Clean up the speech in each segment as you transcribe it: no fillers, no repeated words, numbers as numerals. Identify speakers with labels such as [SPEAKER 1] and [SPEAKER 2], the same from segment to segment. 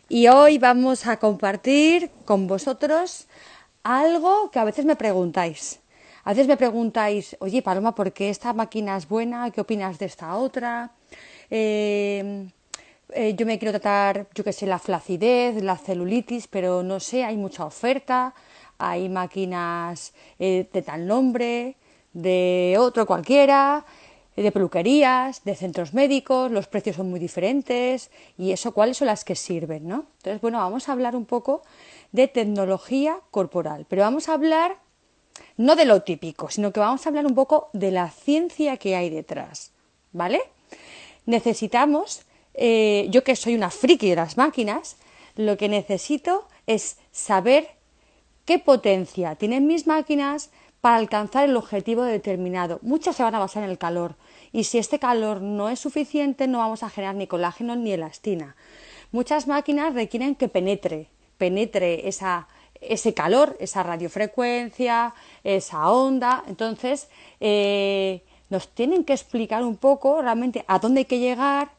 [SPEAKER 1] Y hoy vamos a compartir con vosotros algo que a veces me preguntáis. A veces me preguntáis, oye Paloma, ¿por qué esta máquina es buena? ¿Qué opinas de esta otra? Eh, yo me quiero tratar, yo qué sé, la flacidez, la celulitis, pero no sé, hay mucha oferta, hay máquinas de tal nombre, de otro cualquiera, de peluquerías, de centros médicos, los precios son muy diferentes y eso, ¿cuáles son las que sirven, no? Entonces, bueno, vamos a hablar un poco de tecnología corporal, pero vamos a hablar no de lo típico, sino que vamos a hablar un poco de la ciencia que hay detrás, ¿vale? Necesitamos, yo que soy una friki de las máquinas, lo que necesito es saber qué potencia tienen mis máquinas para alcanzar el objetivo determinado. Muchas se van a basar en el calor y si este calor no es suficiente no vamos a generar ni colágeno ni elastina. Muchas máquinas requieren que penetre ese calor, esa radiofrecuencia, esa onda. Entonces, nos tienen que explicar un poco realmente a dónde hay que llegar,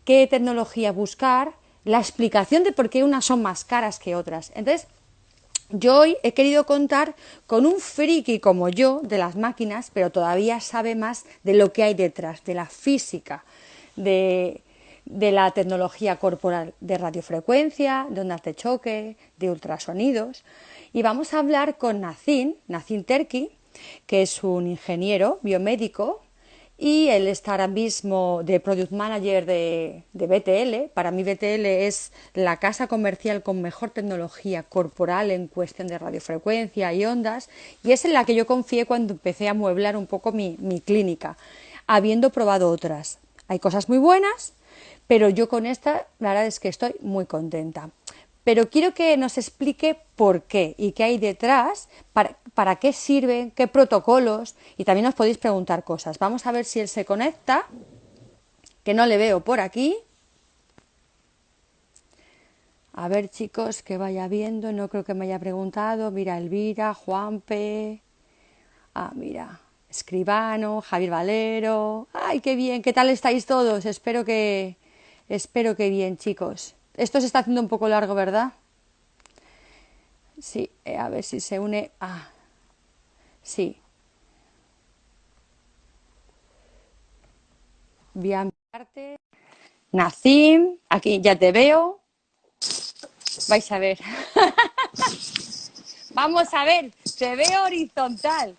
[SPEAKER 1] qué tecnología buscar, la explicación de por qué unas son más caras que otras. Entonces, yo hoy he querido contar con un friki como yo de las máquinas, pero todavía sabe más de lo que hay detrás, de la física, de, de la tecnología corporal, de radiofrecuencia, de ondas de choque, de ultrasonidos. Y vamos a hablar con Nazim Terki, que es un ingeniero biomédico y él está ahora mismo de Product Manager de BTL. Para mí BTL es la casa comercial con mejor tecnología corporal en cuestión de radiofrecuencia y ondas y es en la que yo confié cuando empecé a amueblar un poco mi clínica, habiendo probado otras. Hay cosas muy buenas, pero yo con esta la verdad es que estoy muy contenta. Pero quiero que nos explique por qué y qué hay detrás, para qué sirven, qué protocolos y también nos podéis preguntar cosas. Vamos a ver si él se conecta, que no le veo por aquí. A ver chicos, que vaya viendo, no creo que me haya preguntado. Mira, Elvira, Juanpe, mira, Escribano, Javier Valero. Ay, qué bien, ¿qué tal estáis todos? Espero que bien, chicos. Esto se está haciendo un poco largo, ¿verdad? Sí, a ver si se une. Sí, voy a enviarte. Nacim, aquí ya te veo. Vais a ver. Vamos a ver, te veo horizontal.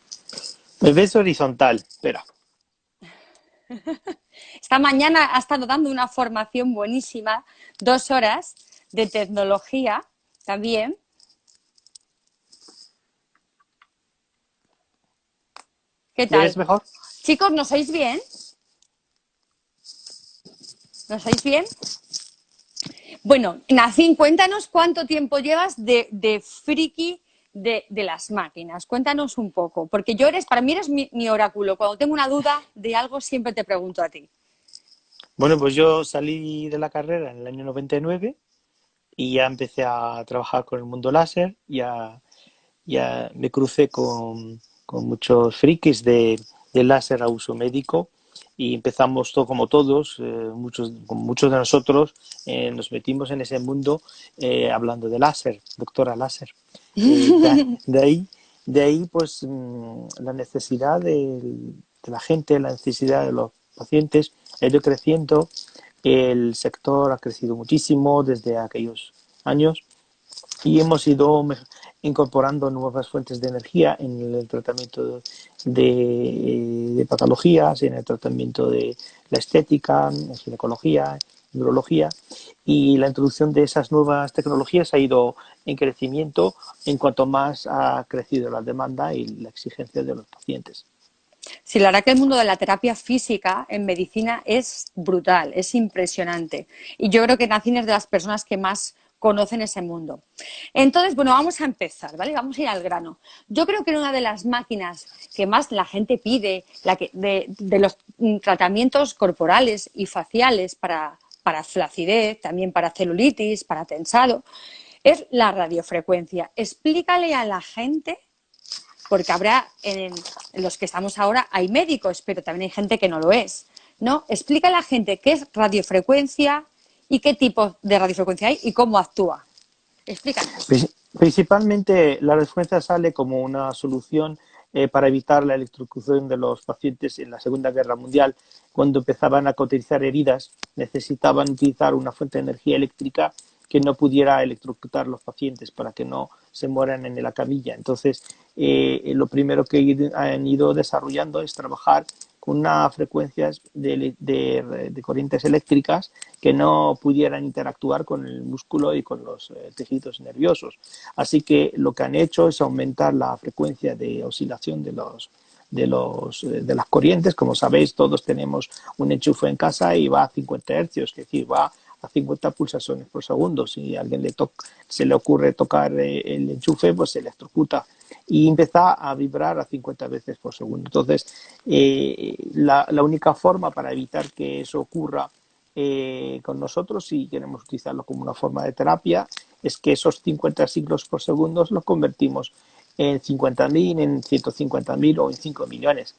[SPEAKER 2] Me ves horizontal, espera.
[SPEAKER 1] Esta mañana ha estado dando una formación buenísima, 2 horas de tecnología también. ¿Qué
[SPEAKER 2] ¿Me ves
[SPEAKER 1] tal?
[SPEAKER 2] mejor?
[SPEAKER 1] Chicos, ¿nos oís bien? ¿Nos oís bien? Bueno, Nacín, cuéntanos cuánto tiempo llevas de friki de las máquinas. Cuéntanos un poco, porque para mí eres mi oráculo. Cuando tengo una duda de algo, siempre te pregunto a ti.
[SPEAKER 2] Bueno, pues yo salí de la carrera en el año 99 y ya empecé a trabajar con el mundo láser. Ya me crucé con muchos frikis de láser a uso médico y empezamos todo como todos, muchos de nosotros nos metimos en ese mundo hablando de láser, doctora láser. Eh, de, de ahí, de ahí, pues, la necesidad de la gente, la necesidad de los pacientes ha ido creciendo. El sector ha crecido muchísimo desde aquellos años y hemos ido incorporando nuevas fuentes de energía en el tratamiento de patologías, en el tratamiento de la estética, en ginecología, en urología, y la introducción de esas nuevas tecnologías ha ido en crecimiento en cuanto más ha crecido la demanda y la exigencia de los pacientes.
[SPEAKER 1] Sí, la verdad que el mundo de la terapia física en medicina es brutal, es impresionante. Y yo creo que Nacine es de las personas que más conocen ese mundo. Entonces, bueno, vamos a empezar, ¿vale? Vamos a ir al grano. Yo creo que una de las máquinas que más la gente pide, de los tratamientos corporales y faciales para flacidez, también para celulitis, para tensado, es la radiofrecuencia. Explícale a la gente porque habrá en los que estamos ahora hay médicos, pero también hay gente que no lo es, ¿no? Explica a la gente qué es radiofrecuencia ¿Y qué tipo de radiofrecuencia hay y cómo actúa? Explícanos.
[SPEAKER 2] Principalmente la radiofrecuencia sale como una solución para evitar la electrocución de los pacientes en la Segunda Guerra Mundial. Cuando empezaban a cauterizar heridas, necesitaban utilizar una fuente de energía eléctrica que no pudiera electrocutar a los pacientes para que no se mueran en la camilla. Entonces, lo primero que han ido desarrollando es trabajar con unas frecuencias de corrientes eléctricas que no pudieran interactuar con el músculo y con los tejidos nerviosos. Así que lo que han hecho es aumentar la frecuencia de oscilación de las corrientes. Como sabéis, todos tenemos un enchufe en casa y va a 50 hercios, es decir, va a 50 pulsaciones por segundo. Si a alguien se le ocurre tocar el enchufe, pues se electrocuta y empieza a vibrar a 50 veces por segundo. Entonces, la única forma para evitar que eso ocurra con nosotros, si queremos utilizarlo como una forma de terapia, es que esos 50 ciclos por segundo los convertimos en 50.000, en 150.000 o en 5 millones.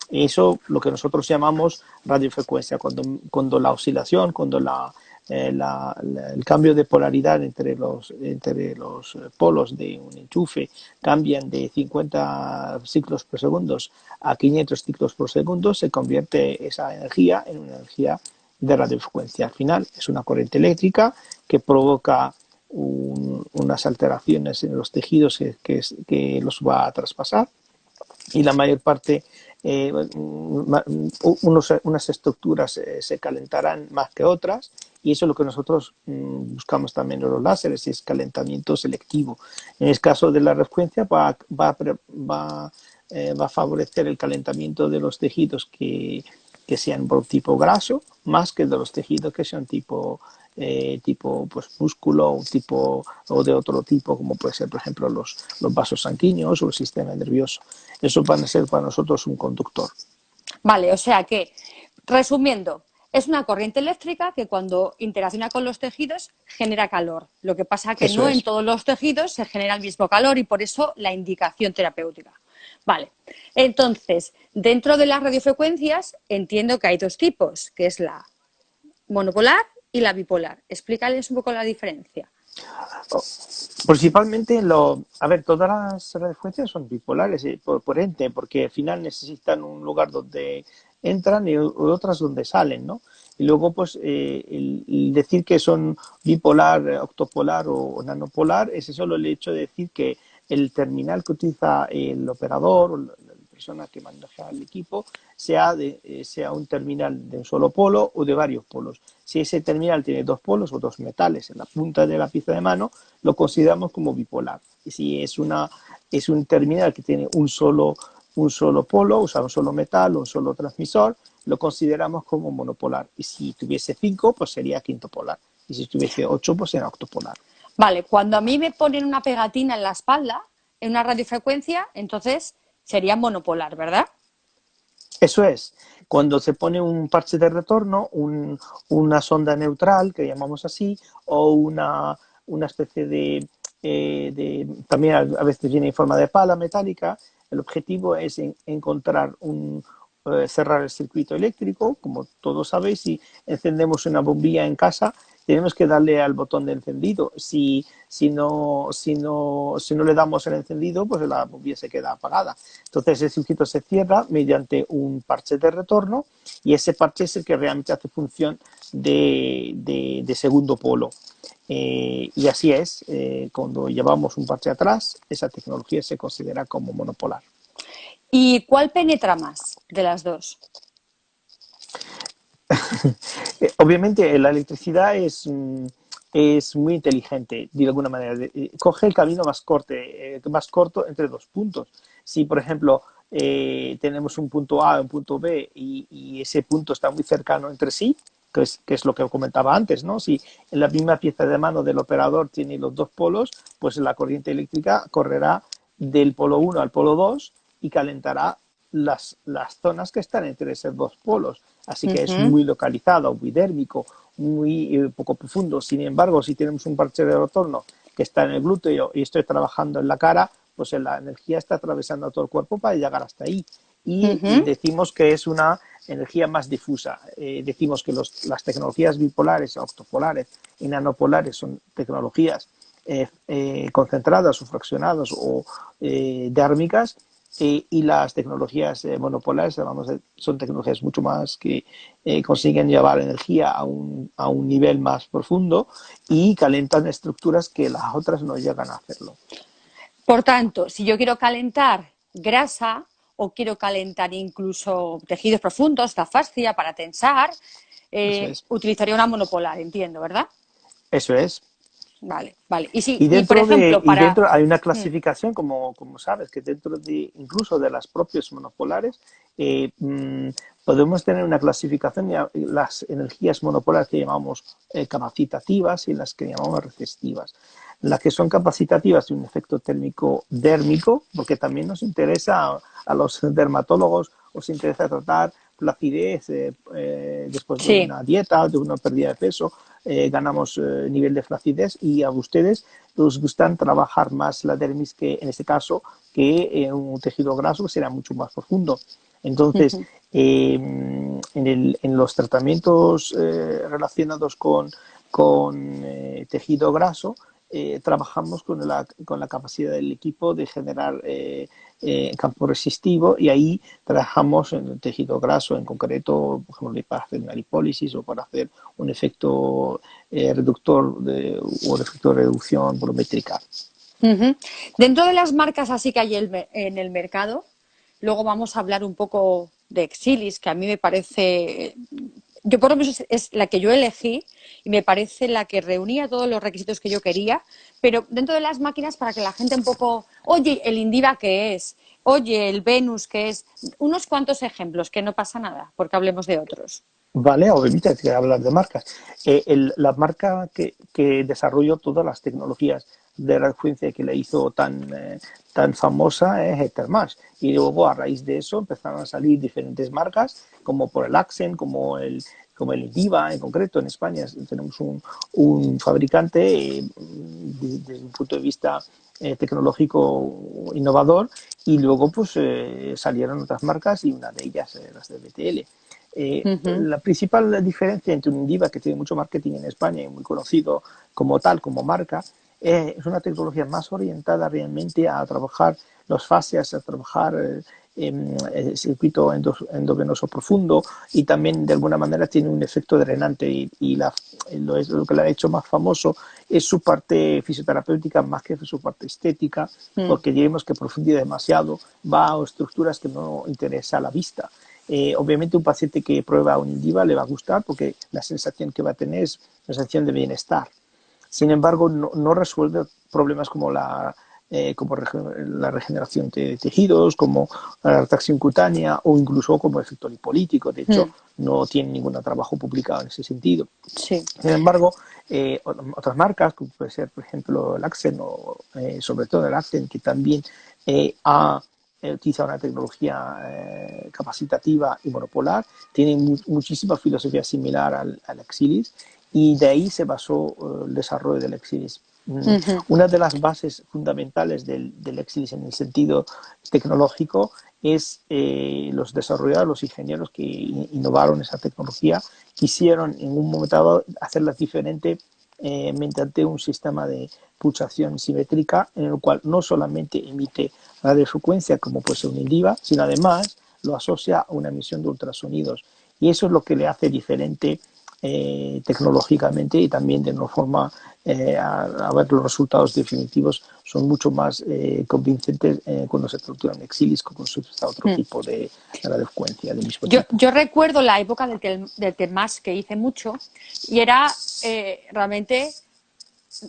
[SPEAKER 2] Eso lo que nosotros llamamos radiofrecuencia, cuando la oscilación, cuando el cambio de polaridad entre los polos de un enchufe cambian de 50 ciclos por segundo a 500 ciclos por segundo, se convierte esa energía en una energía de radiofrecuencia. Al final es una corriente eléctrica que provoca unas alteraciones en los tejidos que los va a traspasar y la mayor parte, unas estructuras se calentarán más que otras y eso es lo que nosotros buscamos también en los láseres, es calentamiento selectivo. En el caso de la frecuencia va a favorecer el calentamiento de los tejidos que sean por tipo graso, más que de los tejidos que sean tipo pues músculo o de otro tipo, como puede ser, por ejemplo, los vasos sanguíneos o el sistema nervioso. Eso van a ser para nosotros un conductor.
[SPEAKER 1] Vale, o sea que, resumiendo, es una corriente eléctrica que cuando interacciona con los tejidos genera calor. Lo que pasa que
[SPEAKER 2] Eso
[SPEAKER 1] no en
[SPEAKER 2] es.
[SPEAKER 1] todos los tejidos se genera el mismo calor y por eso la indicación terapéutica. Vale, entonces, dentro de las radiofrecuencias entiendo que hay dos tipos, que es la monopolar y la bipolar. Explícales un poco la diferencia.
[SPEAKER 2] Principalmente, a ver, todas las radiofrecuencias son bipolares por ente, porque al final necesitan un lugar donde entran y otras donde salen, ¿no? Y luego, pues, el decir que son bipolar, octopolar o nanopolar, es solo el hecho de decir que el terminal que utiliza el operador o la persona que maneja el equipo sea un terminal de un solo polo o de varios polos. Si ese terminal tiene dos polos o dos metales en la punta de la pieza de mano, lo consideramos como bipolar. Y si es un terminal que tiene un solo polo, o sea, un solo metal, un solo transmisor, lo consideramos como monopolar. Y si tuviese 5, pues sería quintopolar. Y si tuviese 8, pues sería octopolar.
[SPEAKER 1] Vale, cuando a mí me ponen una pegatina en la espalda, en una radiofrecuencia, entonces sería monopolar, ¿verdad?
[SPEAKER 2] Eso es, cuando se pone un parche de retorno, una sonda neutral, que llamamos así, o una especie también a veces viene en forma de pala metálica, el objetivo es encontrar cerrar el circuito eléctrico. Como todos sabéis, si encendemos una bombilla en casa, tenemos que darle al botón de encendido. Si no le damos el encendido, pues la bombilla se queda apagada. Entonces el circuito se cierra mediante un parche de retorno y ese parche es el que realmente hace función de segundo polo. Y así es, cuando llevamos un parche atrás, esa tecnología se considera como monopolar.
[SPEAKER 1] ¿Y cuál penetra más de las dos?
[SPEAKER 2] Obviamente la electricidad es muy inteligente, de alguna manera. Coge el camino más corto entre dos puntos. Si, por ejemplo, tenemos un punto A y un punto B y ese punto está muy cercano entre sí, que es lo que comentaba antes, ¿no? Si en la misma pieza de mano del operador tiene los dos polos, pues la corriente eléctrica correrá del polo 1 al polo 2 y calentará las zonas que están entre esos dos polos. Así que es muy localizado, muy dérmico, muy poco profundo. Sin embargo, si tenemos un parche de retorno que está en el glúteo y estoy trabajando en la cara, pues la energía está atravesando todo el cuerpo para llegar hasta ahí. Y decimos que es una energía más difusa. Decimos que las tecnologías bipolares, octopolares y nanopolares son tecnologías concentradas o fraccionadas o dérmicas, y las tecnologías monopolares son tecnologías mucho más que consiguen llevar energía a un nivel más profundo y calentan estructuras que las otras no llegan a hacerlo.
[SPEAKER 1] Por tanto, si yo quiero calentar grasa o quiero calentar incluso tejidos profundos, la fascia para tensar,
[SPEAKER 2] Eso es.
[SPEAKER 1] utilizaría una monopolar, entiendo, ¿verdad?
[SPEAKER 2] Eso es.
[SPEAKER 1] Vale, vale. Y sí,
[SPEAKER 2] Y
[SPEAKER 1] y por
[SPEAKER 2] dentro
[SPEAKER 1] ejemplo, para...
[SPEAKER 2] hay una
[SPEAKER 1] Mm,
[SPEAKER 2] clasificación, como sabes, que dentro de incluso de las propias monopolares, eh, mmm, podemos tener una clasificación de las energías monopolares que llamamos capacitativas y las que llamamos resistivas. Las que son capacitativas tienen un efecto térmico dérmico, porque también nos interesa a los dermatólogos, os interesa tratar flacidez después de
[SPEAKER 1] sí.
[SPEAKER 2] una dieta, de una pérdida de peso, ganamos nivel de flacidez, y a ustedes les gustan trabajar más la dermis, que en este caso, que un tejido graso que será mucho más profundo. Entonces, en los tratamientos relacionados con tejido graso, trabajamos con la capacidad del equipo de generar campo resistivo, y ahí trabajamos en el tejido graso en concreto, por ejemplo, para hacer una lipólisis o para hacer un efecto reductor o efecto de reducción volumétrica.
[SPEAKER 1] Ujú. Dentro de las marcas así que hay en el mercado, luego vamos a hablar un poco de Exilis, que a mí me parece, yo por lo menos es la que yo elegí y me parece la que reunía todos los requisitos que yo quería, pero dentro de las máquinas para que la gente un poco, oye, el Indiva qué es, oye, el Venus qué es, unos cuantos ejemplos, que no pasa nada, porque hablemos de otros.
[SPEAKER 2] Vale, obviamente hay que hablar de marcas. La marca que desarrolló todas las tecnologías de frecuencia, que la hizo tan famosa, es Ethermash. Y luego, a raíz de eso, empezaron a salir diferentes marcas, como por el Accent, como el Diva en concreto. En España tenemos un fabricante desde un punto de vista tecnológico innovador, y luego pues salieron otras marcas, y una de ellas las de BTL.
[SPEAKER 1] Ujú.
[SPEAKER 2] La principal diferencia entre un Indiva, que tiene mucho marketing en España y muy conocido como tal, como marca, es una tecnología más orientada realmente a trabajar los fascias, a trabajar el circuito endovenoso profundo, y también de alguna manera tiene un efecto drenante, lo que le ha hecho más famoso es su parte fisioterapéutica más que su parte estética,
[SPEAKER 1] Mm.
[SPEAKER 2] porque diremos que profundiza demasiado, va a estructuras que no interesa a la vista. Obviamente un paciente que prueba un Indiva le va a gustar, porque la sensación que va a tener es una sensación de bienestar. Sin embargo, no resuelve problemas como la regeneración de tejidos, como la retracción cutánea, o incluso como efecto lipolítico. De hecho,
[SPEAKER 1] Mm.
[SPEAKER 2] no tiene ningún trabajo publicado en ese sentido.
[SPEAKER 1] Sí.
[SPEAKER 2] Sin embargo, otras marcas, como puede ser, por ejemplo, el Accent, o sobre todo el Accent, que también ha utilizado una tecnología capacitativa y monopolar, tienen muchísima filosofía similar al Exilis, y de ahí se basó el desarrollo del Exilis.
[SPEAKER 1] Ujú.
[SPEAKER 2] Una de las bases fundamentales del Exilis en el sentido tecnológico es los desarrolladores, los ingenieros que innovaron esa tecnología, quisieron en un momento dado hacerlas diferente mediante un sistema de pulsación simétrica, en el cual no solamente emite radiofrecuencia, como puede ser un Indiva, sino además lo asocia a una emisión de ultrasonidos. Y eso es lo que le hace diferente tecnológicamente, y también de una forma a ver, los resultados definitivos son mucho más convincentes cuando se estructuran Exilis, con otro
[SPEAKER 1] Mm.
[SPEAKER 2] tipo de radiofrecuencia del mismo tipo.
[SPEAKER 1] Yo recuerdo la época del Telmash, que hice mucho, y era realmente,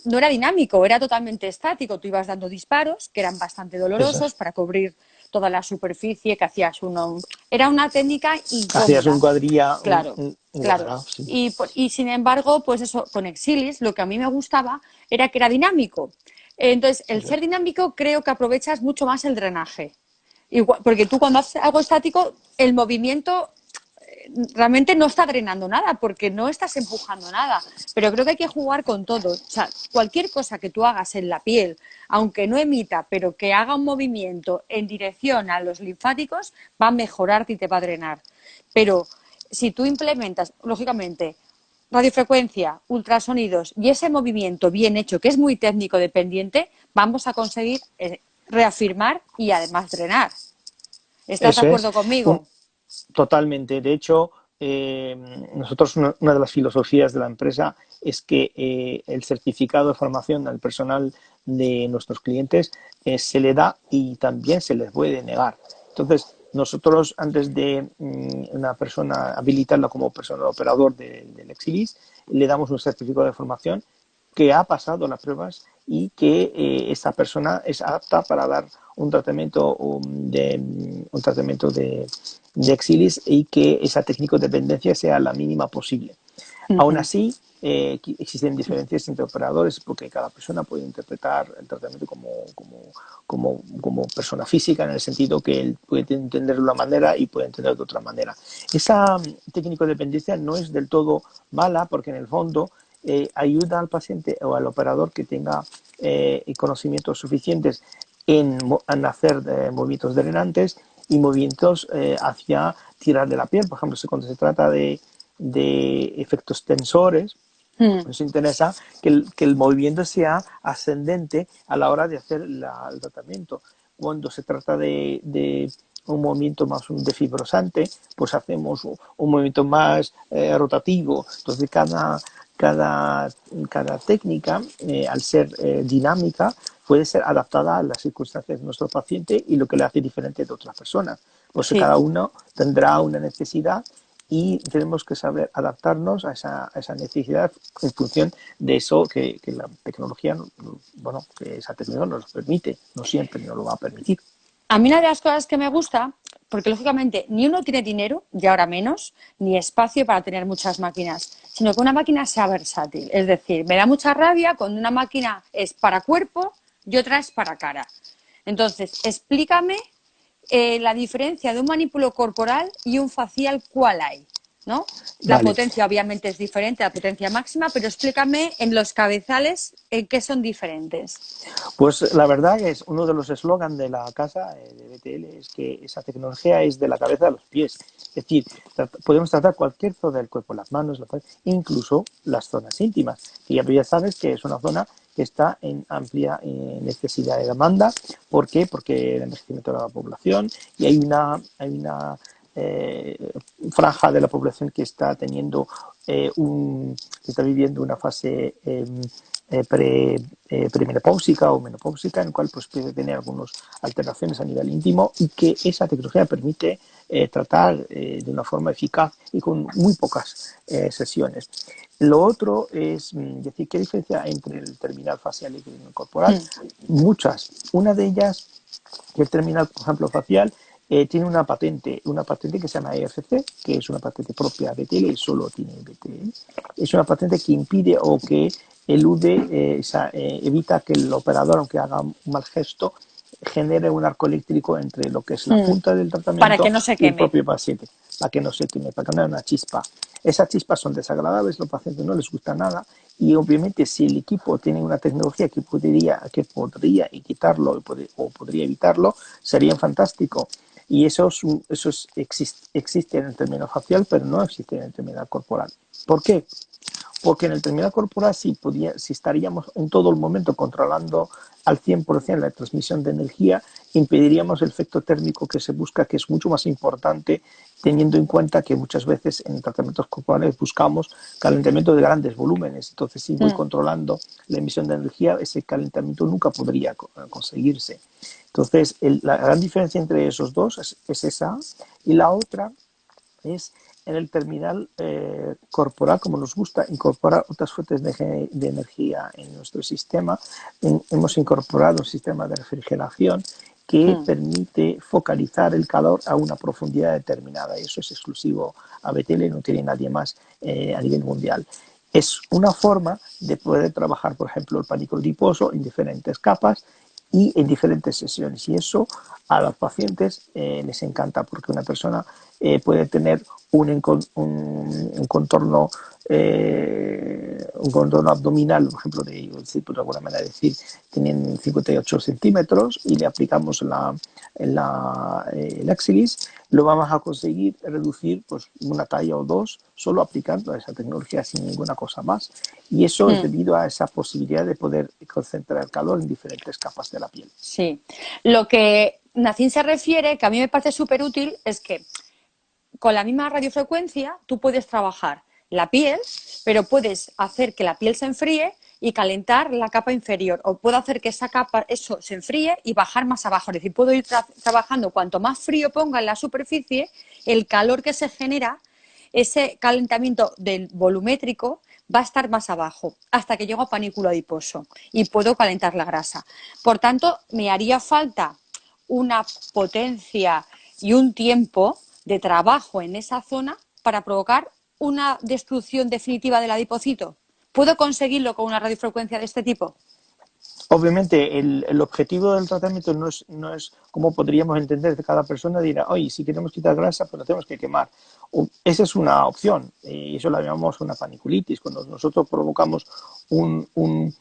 [SPEAKER 1] no era dinámico, era totalmente estático. Tú ibas dando disparos que eran bastante
[SPEAKER 2] Eso
[SPEAKER 1] dolorosos
[SPEAKER 2] es.
[SPEAKER 1] para cubrir toda la superficie, que hacías uno. Era una técnica
[SPEAKER 2] Hacías un
[SPEAKER 1] incómoda,
[SPEAKER 2] cuadrilla,
[SPEAKER 1] claro,
[SPEAKER 2] un
[SPEAKER 1] claro.
[SPEAKER 2] cuadrado, sí.
[SPEAKER 1] Y sin embargo, pues eso, con Exilis, lo que a mí me gustaba era que era dinámico. Entonces, el
[SPEAKER 2] Eso
[SPEAKER 1] ser
[SPEAKER 2] es.
[SPEAKER 1] dinámico creo que aprovechas mucho más el drenaje. Igual, porque tú cuando haces algo estático, el movimiento realmente no está drenando nada porque no estás empujando nada. Pero creo que hay que jugar con todo. O sea, cualquier cosa que tú hagas en la piel, aunque no emita, pero que haga un movimiento en dirección a los linfáticos, va a mejorarte y te va a drenar. Pero si tú implementas, lógicamente, radiofrecuencia, ultrasonidos y ese movimiento bien hecho, que es muy técnico dependiente, vamos a conseguir reafirmar y además drenar. ¿Estás de
[SPEAKER 2] Eso es.
[SPEAKER 1] acuerdo conmigo?
[SPEAKER 2] Un, Totalmente. De hecho, nosotros una de las filosofías de la empresa es que el certificado de formación al personal de nuestros clientes se le da y también se les puede negar. Entonces, nosotros antes de una persona habilitarla como personal operador del Exilis, le damos un certificado de formación que ha pasado las pruebas y que esa persona es apta para dar un tratamiento de Exilis y que esa técnico dependencia sea la mínima posible.
[SPEAKER 1] Uh
[SPEAKER 2] Aún
[SPEAKER 1] -huh.
[SPEAKER 2] así, existen diferencias entre operadores porque cada persona puede interpretar el tratamiento como persona física, en el sentido que él puede entenderlo de una manera y puede entenderlo de otra manera. Esa técnico dependencia no es del todo mala porque en el fondo ayuda al paciente o al operador que tenga conocimientos suficientes en hacer movimientos drenantes y movimientos hacia tirar de la piel. Por ejemplo, cuando se trata de efectos tensores, nos interesa que el movimiento sea ascendente a la hora de hacer el tratamiento. Cuando se trata de un movimiento más de fibrosante, pues hacemos un movimiento más rotativo. Entonces, cada técnica, al ser dinámica, puede ser adaptada a las circunstancias de nuestro paciente y lo que le hace diferente de otras personas. Pues
[SPEAKER 1] Sí.
[SPEAKER 2] cada uno tendrá una necesidad y tenemos que saber adaptarnos a esa necesidad en función de eso que la tecnología, bueno, que esa tecnología nos permite, no siempre nos lo va a permitir.
[SPEAKER 1] A mí una de las cosas que me gusta, porque lógicamente ni uno tiene dinero, y ahora menos, ni espacio para tener muchas máquinas, sino que una máquina sea versátil. Es decir, me da mucha rabia cuando una máquina es para cuerpo y otra es para cara. Entonces, explícame la diferencia de un manipulo corporal y un facial, ¿cuál hay? ¿No? La
[SPEAKER 2] Vale,
[SPEAKER 1] potencia obviamente es diferente, la potencia máxima, pero explícame en los cabezales en qué son diferentes.
[SPEAKER 2] pues la verdad es uno de los eslogans de la casa de BTL es que esa tecnología es de la cabeza a los pies. Es decir, podemos tratar cualquier zona del cuerpo, las manos, incluso las zonas íntimas. Y ya sabes que es una zona que está en amplia necesidad de demanda. ¿Por qué? Porque el envejecimiento de la población y hay una franja de la población que está teniendo que está viviendo una fase premenopáusica o menopáusica, en el cual pues, puede tener algunas alteraciones a nivel íntimo y que esa tecnología permite tratar de una forma eficaz y con muy pocas sesiones. Lo otro es decir, ¿qué diferencia hay entre el terminal facial y el terminal corporal? Muchas. Una de ellas, el terminal, por ejemplo, facial, tiene una patente que se llama EFC, que es una patente propia de BTL y solo tiene BTL. Es una patente que impide o que elude, evita que el operador, aunque haga un mal gesto, genere un arco eléctrico entre lo que es la punta del
[SPEAKER 1] Para
[SPEAKER 2] tratamiento
[SPEAKER 1] que no se
[SPEAKER 2] y el
[SPEAKER 1] queme.
[SPEAKER 2] propio paciente, para que no se queme, para que no haya una chispa. Esas chispas son desagradables, a los pacientes no les gusta nada y obviamente si el equipo tiene una tecnología que podría quitarlo o podría evitarlo, sería fantástico. Y eso existe en el término facial, pero no existe en el término corporal. ¿Por qué? Porque en el terminal corporal si estaríamos en todo el momento controlando al 100% la transmisión de energía, impediríamos el efecto térmico que se busca, que es mucho más importante, teniendo en cuenta que muchas veces en tratamientos corporales buscamos calentamiento de grandes volúmenes. Entonces, si voy controlando la emisión de energía, ese calentamiento nunca podría conseguirse. Entonces, la gran diferencia entre esos dos es esa. Y la otra es en el terminal corporal, como nos gusta incorporar otras fuentes de energía en nuestro sistema, hemos incorporado un sistema de refrigeración que permite focalizar el calor a una profundidad determinada. Y eso es exclusivo a BTL, no tiene nadie más a nivel mundial. Es una forma de poder trabajar, por ejemplo, el pánico adiposo en diferentes capas y en diferentes sesiones. Y eso a los pacientes les encanta porque una persona puede tener un contorno, un contorno abdominal, por ejemplo, por alguna manera decir, tienen 58 centímetros y le aplicamos el Exilis, lo vamos a conseguir reducir pues una talla o dos solo aplicando esa tecnología sin ninguna cosa más. Y eso es debido a esa posibilidad de poder concentrar el calor en diferentes capas de la piel.
[SPEAKER 1] Sí. Lo que Nacín se refiere, que a mí me parece súper útil, es que con la misma radiofrecuencia tú puedes trabajar la piel, pero puedes hacer que la piel se enfríe y calentar la capa inferior, o puedo hacer que esa capa, eso, se enfríe y bajar más abajo. Es decir, puedo ir trabajando, cuanto más frío ponga en la superficie, el calor que se genera, ese calentamiento del volumétrico va a estar más abajo, hasta que llego a panículo adiposo y puedo calentar la grasa. Por tanto, me haría falta una potencia y un tiempo de trabajo en esa zona para provocar una destrucción definitiva del adipocito. ¿Puedo conseguirlo con una radiofrecuencia de este tipo?
[SPEAKER 2] Obviamente, el objetivo del tratamiento no es como podríamos entender de cada persona, dirá, oye, si queremos quitar grasa, pues lo tenemos que quemar. Esa es una opción, y eso la llamamos una paniculitis. Cuando nosotros provocamos una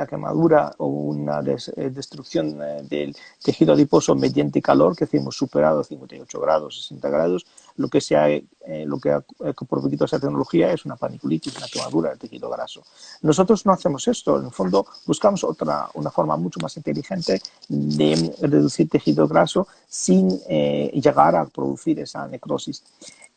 [SPEAKER 2] quemadura o una destrucción del tejido adiposo mediante calor, que hemos superado 58 grados, 60 grados, lo que ha provocado esa tecnología es una paniculitis, una quemadura del tejido graso. Nosotros no hacemos esto, en el fondo buscamos una forma mucho más inteligente de reducir tejido graso sin llegar a producir esa necrosis.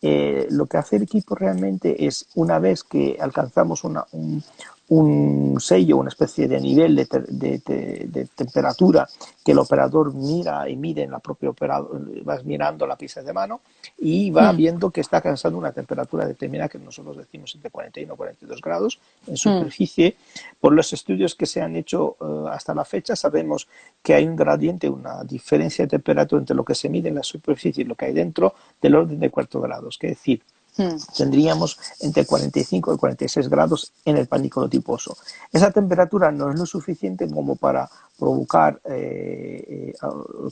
[SPEAKER 2] Lo que hace el equipo realmente es, una vez que alcanzamos un sello, una especie de nivel de temperatura que el operador mira y mide en la propia operador, vas mirando la pieza de mano y va viendo que está alcanzando una temperatura determinada que nosotros decimos entre 41 y 42 grados en superficie. Por los estudios que se han hecho hasta la fecha sabemos que hay un gradiente, una diferencia de temperatura entre lo que se mide en la superficie y lo que hay dentro del orden de 4 grados, que es decir, tendríamos entre 45 y 46 grados en el panículo adiposo. Esa temperatura no es lo suficiente como para provocar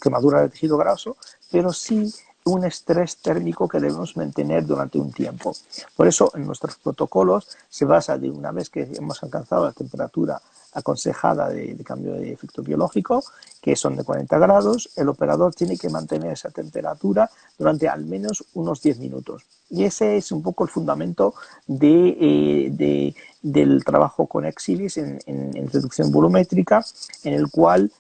[SPEAKER 2] quemadura de tejido graso, pero sí un estrés térmico que debemos mantener durante un tiempo. Por eso en nuestros protocolos se basa de una vez que hemos alcanzado la temperatura aconsejada de cambio de efecto biológico, que son de 40 grados, el operador tiene que mantener esa temperatura durante al menos unos 10 minutos. Y ese es un poco el fundamento del trabajo con Exilis en reducción volumétrica, en el cual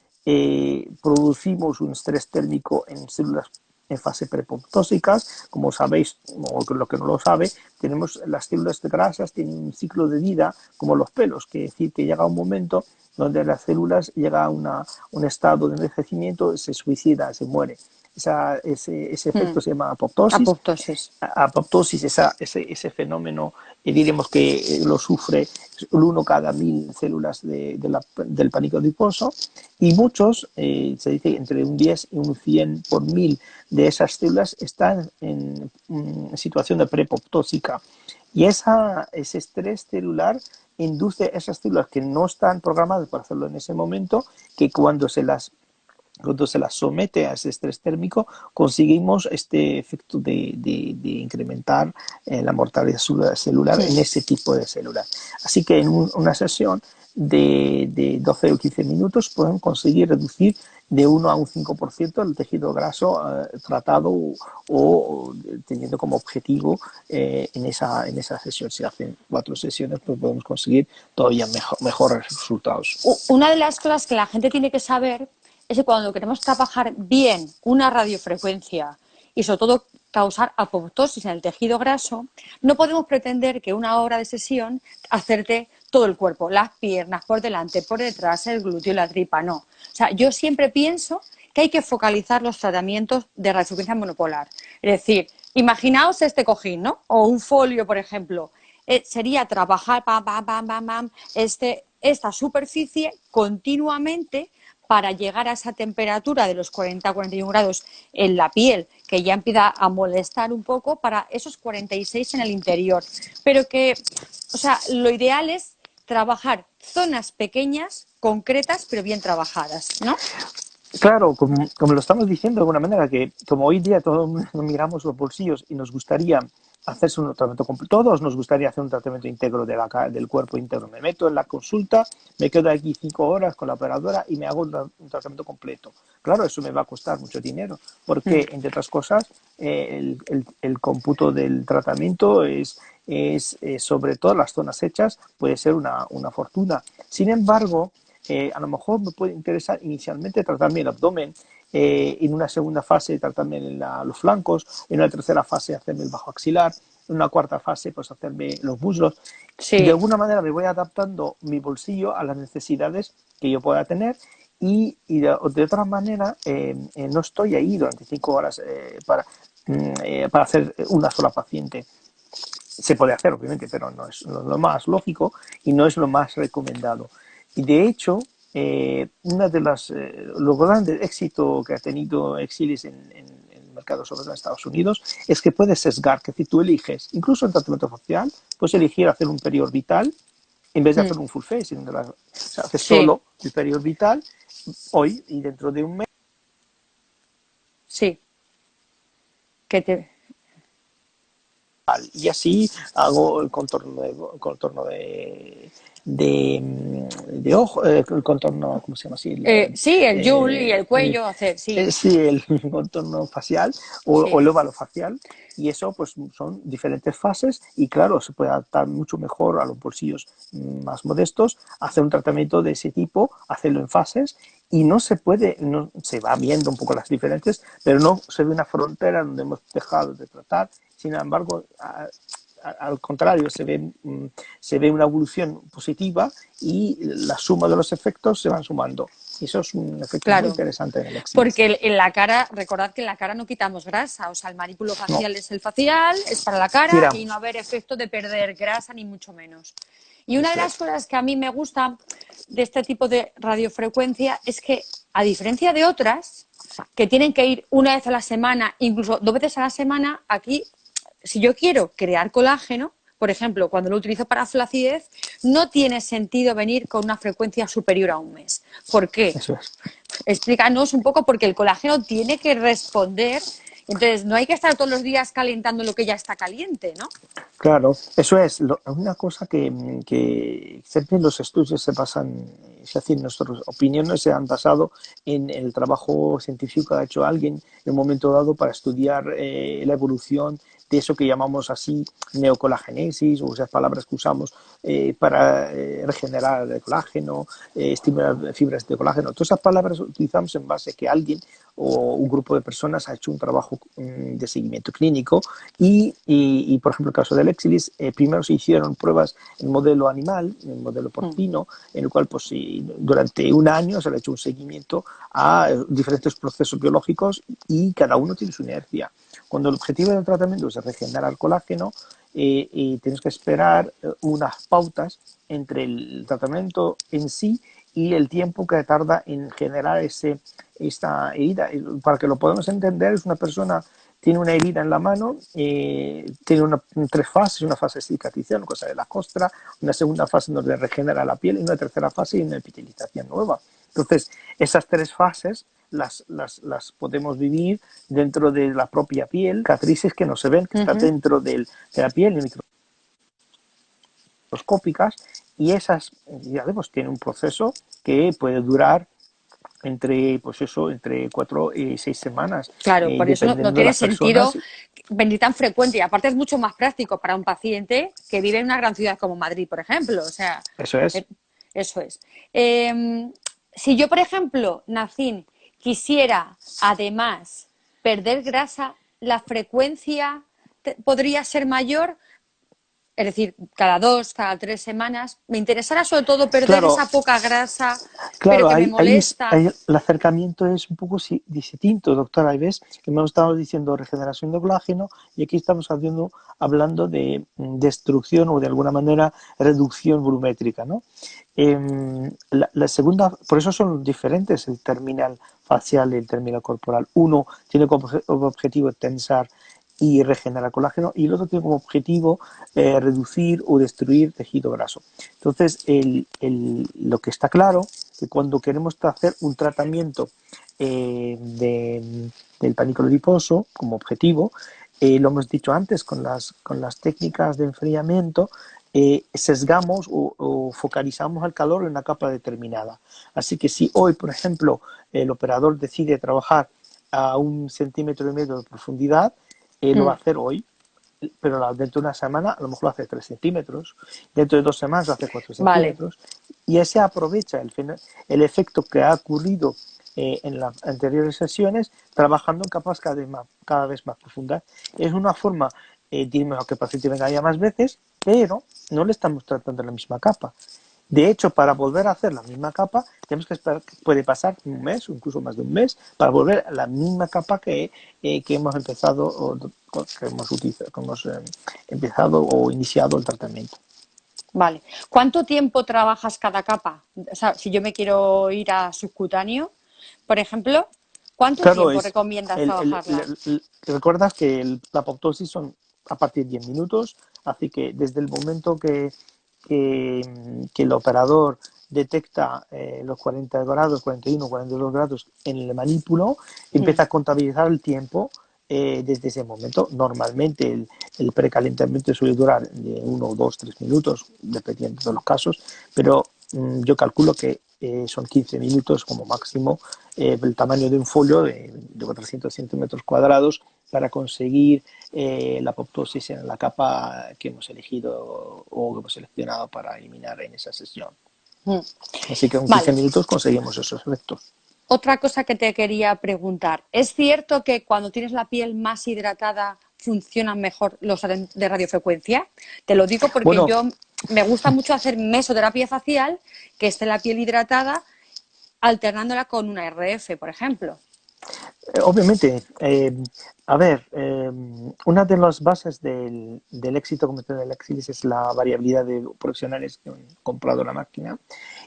[SPEAKER 2] producimos un estrés térmico en células en fase prepoptósicas. Como sabéis, o lo que no lo sabe, tenemos las células grasas, tienen un ciclo de vida como los pelos, que es decir, que llega un momento donde las células llegan a un estado de envejecimiento, se suicida, se muere. Ese efecto se llama apoptosis. Apoptosis, ese fenómeno, diremos que lo sufre el 1 cada 1000 células del panículo adiposo, y muchos, se dice entre un 10 y un 100 por 1000 de esas células están en situación de prepoptósica. Y ese estrés celular induce a esas células que no están programadas para hacerlo en ese momento, que cuando se las somete a ese estrés térmico, conseguimos este efecto de incrementar la mortalidad celular en ese tipo de células. Así que en una sesión de 12 o 15 minutos podemos conseguir reducir de 1 a un 5% el tejido graso tratado o teniendo como objetivo en esa sesión. Si hacen 4 sesiones, pues podemos conseguir todavía mejores resultados.
[SPEAKER 1] Una de las cosas que la gente tiene que saber es que cuando queremos trabajar bien una radiofrecuencia y sobre todo causar apoptosis en el tejido graso, no podemos pretender que una hora de sesión acerte todo el cuerpo, las piernas, por delante, por detrás, el glúteo, la tripa, no. O sea, yo siempre pienso que hay que focalizar los tratamientos de radiofrecuencia monopolar. Es decir, imaginaos este cojín, ¿no? O un folio, por ejemplo. Sería trabajar esta superficie continuamente para llegar a esa temperatura de los 40-41 grados en la piel, que ya empieza a molestar un poco, para esos 46 en el interior. Pero que, o sea, lo ideal es trabajar zonas pequeñas, concretas, pero bien trabajadas, ¿no?
[SPEAKER 2] Claro, como lo estamos diciendo de alguna manera, que como hoy día todos miramos los bolsillos y nos gustaría hacerse un tratamiento completo. Todos nos gustaría hacer un tratamiento íntegro del cuerpo íntegro. Me meto en la consulta, me quedo aquí 5 horas con la operadora y me hago un tratamiento completo. Claro, eso me va a costar mucho dinero, porque, entre otras cosas, el cómputo del tratamiento sobre todas las zonas hechas, puede ser una fortuna. Sin embargo, a lo mejor me puede interesar inicialmente tratarme el abdomen, en una segunda fase tratarme los flancos, en una tercera fase hacerme el bajo axilar, en una cuarta fase pues hacerme los muslos. De
[SPEAKER 1] Sí,
[SPEAKER 2] alguna manera me voy adaptando mi bolsillo a las necesidades que yo pueda tener y de otra manera no estoy ahí durante 5 horas para hacer una sola paciente. Se puede hacer, obviamente, pero no es lo más lógico y no es lo más recomendado. Y de hecho, una de los grandes éxitos que ha tenido Exilis en el mercado, sobre todo en Estados Unidos, es que puedes sesgar, que si tú eliges, incluso en tratamiento facial, puedes elegir hacer un periorbital en vez de hacer un full face, o sea, haces
[SPEAKER 1] sí,
[SPEAKER 2] solo el periorbital hoy y dentro de un mes.
[SPEAKER 1] sí, que te...
[SPEAKER 2] Y así hago el contorno de ojo, el contorno, ¿cómo se llama así?
[SPEAKER 1] sí, el yul y
[SPEAKER 2] Eh,
[SPEAKER 1] el cuello, hacer, sí,
[SPEAKER 2] sí, el contorno facial o
[SPEAKER 1] sí.
[SPEAKER 2] el óvalo facial. Y eso pues son diferentes fases y claro, se puede adaptar mucho mejor a los bolsillos más modestos, hacer un tratamiento de ese tipo, hacerlo en fases y no se va viendo un poco las diferencias, pero no se ve una frontera donde hemos dejado de tratar. Sin embargo, al contrario, se ve una evolución positiva y la suma de los efectos se van sumando. Y eso es un efecto muy
[SPEAKER 1] Claro,
[SPEAKER 2] interesante en el Exilis.
[SPEAKER 1] porque en la cara, recordad que en la cara no quitamos grasa, o sea, el manípulo
[SPEAKER 2] No,
[SPEAKER 1] facial es el facial, es para la cara y no
[SPEAKER 2] tiramos.
[SPEAKER 1] haber efecto de perder grasa ni mucho menos. Y una de
[SPEAKER 2] Eso
[SPEAKER 1] las
[SPEAKER 2] es.
[SPEAKER 1] cosas que a mí me gusta de este tipo de radiofrecuencia es que, a diferencia de otras, que tienen que ir una vez a la semana, incluso 2 veces a la semana, aquí, si yo quiero crear colágeno, por ejemplo, cuando lo utilizo para flacidez, no tiene sentido venir con una frecuencia superior a un mes. ¿Por qué?
[SPEAKER 2] Eso es.
[SPEAKER 1] Explícanos un poco, porque el colágeno tiene que responder, entonces no hay que estar todos los días calentando lo que ya está caliente, ¿no?
[SPEAKER 2] Claro, eso es una cosa que siempre los estudios se basan, es decir, nuestras opiniones se han basado en el trabajo científico que ha hecho alguien en un momento dado para estudiar la evolución de eso que llamamos así neocolagenesis, o esas palabras que usamos para regenerar el colágeno, estimular fibras de colágeno. Todas esas palabras utilizamos en base a que alguien o un grupo de personas ha hecho un trabajo de seguimiento clínico y, por ejemplo, el caso del Exilis, primero se hicieron pruebas en modelo animal, en modelo porcino, en el cual pues, durante un año se le ha hecho un seguimiento a diferentes procesos biológicos y cada uno tiene su inercia. Cuando el objetivo del tratamiento es regenerar colágeno, tienes que esperar unas pautas entre el tratamiento en sí y el tiempo que tarda en generar esta herida. Para que lo podamos entender, es una persona tiene una herida en la mano, tiene 3 fases, una fase de cicatrización, cosa de la costra, una segunda fase donde regenera la piel y una tercera fase y una epitelización nueva. Entonces, esas 3 fases las podemos vivir dentro de la propia piel, cicatrices que no se ven, que están dentro de la piel microscópicas y esas, ya vemos, tienen un proceso que puede durar entre 4 y 6 semanas,
[SPEAKER 1] Claro, por eso no
[SPEAKER 2] dependiendo de
[SPEAKER 1] tiene
[SPEAKER 2] las
[SPEAKER 1] sentido
[SPEAKER 2] personas.
[SPEAKER 1] venir tan frecuente y aparte es mucho más práctico para un paciente que vive en una gran ciudad como Madrid, por ejemplo. O sea,
[SPEAKER 2] Eso es.
[SPEAKER 1] eh, eso es. Si yo, por ejemplo, Nacín, quisiera además perder grasa, la frecuencia podría ser mayor, es decir, cada 2, cada 3 semanas. Me interesará sobre todo perder
[SPEAKER 2] Claro,
[SPEAKER 1] esa poca grasa, pero
[SPEAKER 2] claro,
[SPEAKER 1] que me molesta.
[SPEAKER 2] el acercamiento es un poco distinto, doctora. Ahí ves que hemos estado diciendo regeneración de colágeno y aquí estamos hablando de destrucción o de alguna manera reducción volumétrica, ¿no? La segunda, por eso son diferentes el terminal facial y el terminal corporal. Uno tiene como objetivo tensar y regenerar colágeno y el otro tiene como objetivo reducir o destruir tejido graso. Entonces, lo que está claro es que cuando queremos hacer un tratamiento del panículo adiposo como objetivo, lo hemos dicho antes, con las técnicas de enfriamiento, sesgamos o focalizamos el calor en una capa determinada. Así que si hoy, por ejemplo, el operador decide trabajar a 1,5 centímetros de profundidad, lo va a
[SPEAKER 1] Mm.
[SPEAKER 2] hacer hoy, pero dentro de una semana a lo mejor lo hace 3 centímetros, dentro de 2 semanas lo hace 4
[SPEAKER 1] Vale,
[SPEAKER 2] centímetros, y ese aprovecha el efecto que ha ocurrido en las anteriores sesiones, trabajando en capas cada vez más profundas. Es una forma, digamos, que el paciente venga ya más veces, pero no le estamos tratando en la misma capa. De hecho, para volver a hacer la misma capa, tenemos que esperar, puede pasar un mes o incluso más de un mes, para volver a la misma capa que hemos empezado o que hemos, utilizado, que hemos empezado o iniciado el tratamiento.
[SPEAKER 1] vale. ¿Cuánto tiempo trabajas cada capa? O sea, si yo me quiero ir a subcutáneo, por ejemplo, ¿cuánto
[SPEAKER 2] Claro,
[SPEAKER 1] tiempo recomiendas trabajarlas?
[SPEAKER 2] recuerdas que la apoptosis son a partir de 10 minutos, así que desde el momento que el operador detecta los 40 grados, 41, 42 grados en el manípulo,
[SPEAKER 1] Mm.
[SPEAKER 2] empieza a contabilizar el tiempo desde ese momento. Normalmente el precalentamiento suele durar de 1, 2, 3 minutos, dependiendo de los casos, pero yo calculo que son 15 minutos como máximo, el tamaño de un folio de 400 centímetros cuadrados para conseguir la apoptosis en la capa que hemos elegido o que hemos seleccionado para eliminar en esa sesión.
[SPEAKER 1] Mm.
[SPEAKER 2] Así que en 15
[SPEAKER 1] Vale.
[SPEAKER 2] minutos conseguimos esos efectos.
[SPEAKER 1] Otra cosa que te quería preguntar. ¿Es cierto que cuando tienes la piel más hidratada funcionan mejor los de radiofrecuencia? Te lo digo porque
[SPEAKER 2] Bueno,
[SPEAKER 1] yo me gusta mucho hacer mesoterapia facial, que esté la piel hidratada, alternándola con una RF, por ejemplo.
[SPEAKER 2] obviamente, a ver, una de las bases del éxito comercial de Lexilis es la variabilidad de profesionales que han comprado la máquina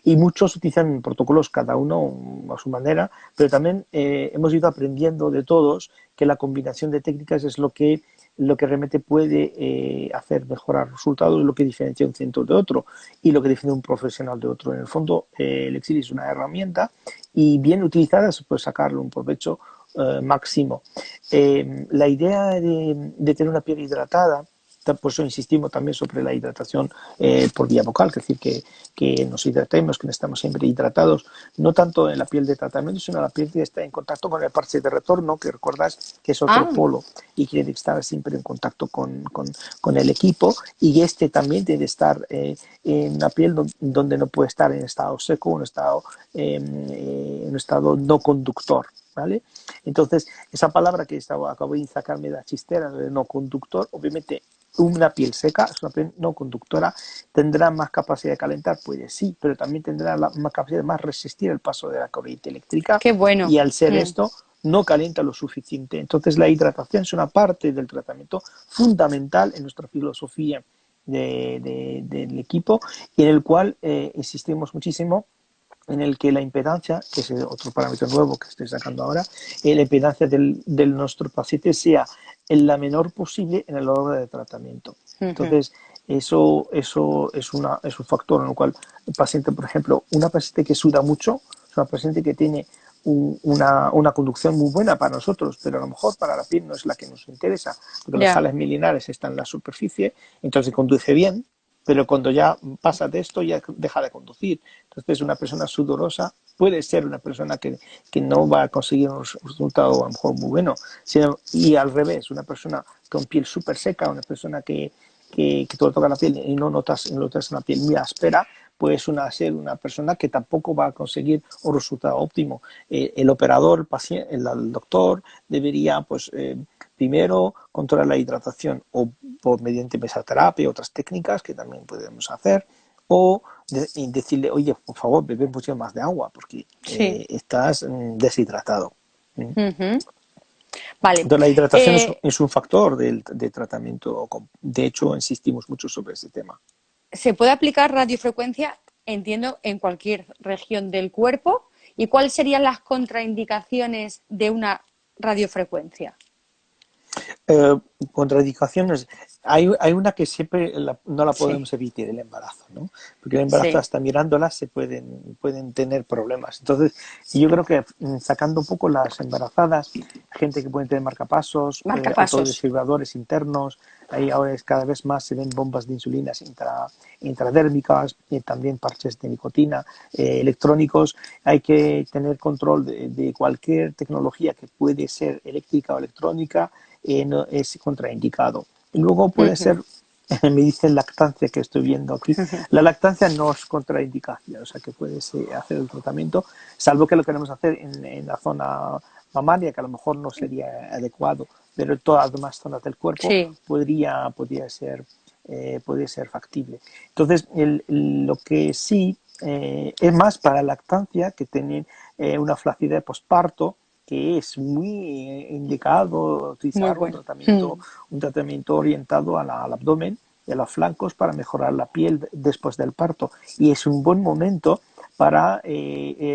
[SPEAKER 2] y muchos utilizan protocolos cada uno a su manera, pero también hemos ido aprendiendo de todos que la combinación de técnicas es lo que realmente puede hacer mejorar resultados, lo que diferencia un centro de otro y lo que diferencia un profesional de otro. En el fondo, el Lexilis es una herramienta y bien utilizada se puede sacarle un provecho máximo. La idea de tener una piel hidratada, por eso insistimos también sobre la hidratación por vía vocal, es decir, que nos hidratemos, que estamos siempre hidratados, no tanto en la piel de tratamiento, sino en la piel que está en contacto con el parche de retorno, que recuerdas que es otro
[SPEAKER 1] Ah,
[SPEAKER 2] polo y quiere estar siempre en contacto con el equipo, y este también debe estar en una piel donde no puede estar en estado seco, en estado no conductor. ¿Vale? Entonces, esa palabra que acabo de sacarme de la chistera, de no conductor, obviamente una piel seca, es una piel no conductora, tendrá más capacidad de calentar, puede sí, pero también tendrá más capacidad de más resistir el paso de la corriente eléctrica,
[SPEAKER 1] qué bueno.
[SPEAKER 2] y al ser
[SPEAKER 1] Mm.
[SPEAKER 2] esto no calienta lo suficiente. Entonces la hidratación es una parte del tratamiento fundamental en nuestra filosofía del equipo, y en el cual insistimos muchísimo en el que la impedancia, que es otro parámetro nuevo que estoy sacando ahora, la impedancia de nuestro paciente sea la menor posible en el hora de tratamiento.
[SPEAKER 1] Ujú.
[SPEAKER 2] Entonces, eso es un factor en el cual el paciente, por ejemplo, una paciente que suda mucho, es una paciente que tiene una conducción muy buena para nosotros, pero a lo mejor para la piel no es la que nos interesa, porque las
[SPEAKER 1] Ya.
[SPEAKER 2] sales miliares están en la superficie, entonces conduce bien, pero cuando ya pasa de esto ya deja de conducir. Entonces una persona sudorosa puede ser una persona que no va a conseguir un resultado a lo mejor muy bueno, y al revés, una persona con piel súper seca, una persona que todo toca la piel y no notas una piel muy áspera, pues ser una persona que tampoco va a conseguir un resultado óptimo. El operador, el paciente, el doctor debería, pues, primero controlar la hidratación o mediante mesoterapia, otras técnicas que también podemos hacer, o decirle, oye, por favor, bebe mucho más de agua porque
[SPEAKER 1] Sí.
[SPEAKER 2] estás deshidratado.
[SPEAKER 1] Ujú. Vale.
[SPEAKER 2] Entonces, la hidratación
[SPEAKER 1] Eh,
[SPEAKER 2] es un factor de tratamiento. De hecho, insistimos mucho sobre ese tema.
[SPEAKER 1] ¿Se puede aplicar radiofrecuencia, entiendo, en cualquier región del cuerpo? ¿Y cuáles serían las contraindicaciones de una radiofrecuencia?
[SPEAKER 2] Eh, Contraindicaciones. Hay una que siempre no la
[SPEAKER 1] Sí,
[SPEAKER 2] podemos evitar, el embarazo, ¿no? Porque el embarazo,
[SPEAKER 1] sí.
[SPEAKER 2] hasta mirándolas, pueden tener problemas. Entonces, yo creo que sacando un poco las embarazadas, gente que puede tener marcapasos,
[SPEAKER 1] Marcapasos.
[SPEAKER 2] autodesfibriladores internos, ahí ahora cada vez más se ven bombas de insulinas intradérmicas, también parches de nicotina, electrónicos. Hay que tener control de cualquier tecnología que puede ser eléctrica o electrónica, no es contraindicado. Y luego puede
[SPEAKER 1] Ujú,
[SPEAKER 2] ser, me dicen lactancia, que estoy viendo aquí,
[SPEAKER 1] ujú.
[SPEAKER 2] la lactancia no es contraindicación, o sea que puedes hacer el tratamiento, salvo que lo queremos hacer en la zona mamaria, que a lo mejor no sería adecuado, pero en todas las demás zonas del cuerpo
[SPEAKER 1] Sí.
[SPEAKER 2] podría ser factible. Entonces, lo que sí es más para lactancia, que tienen una flacidez de posparto, que es muy indicado
[SPEAKER 1] Muy
[SPEAKER 2] utilizar
[SPEAKER 1] bueno. Mm.
[SPEAKER 2] un tratamiento orientado al abdomen y a los flancos para mejorar la piel después del parto. Y es un buen momento para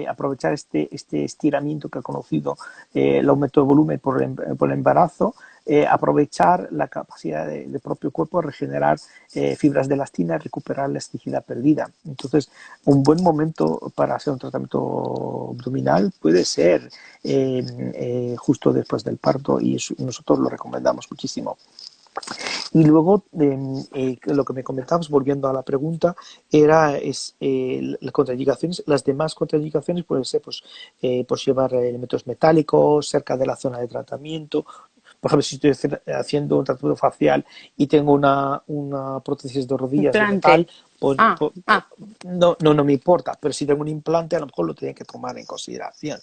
[SPEAKER 2] aprovechar este estiramiento que ha conocido, el aumento de volumen por el embarazo, aprovechar la capacidad de propio cuerpo de regenerar fibras de elastina y recuperar la elasticidad perdida. Entonces, un buen momento para hacer un tratamiento abdominal puede ser justo después del parto, y nosotros lo recomendamos muchísimo. Y luego, lo que me comentabas, volviendo a la pregunta, las contraindicaciones. Las demás contraindicaciones pueden ser pues llevar elementos metálicos cerca de la zona de tratamiento. Por ejemplo, si estoy haciendo un tratamiento facial y tengo una prótesis de rodillas de metal,
[SPEAKER 1] Implante.
[SPEAKER 2] pues,
[SPEAKER 1] Ah, ah.
[SPEAKER 2] no me importa. Pero si tengo un implante, a lo mejor lo tienen que tomar en consideración.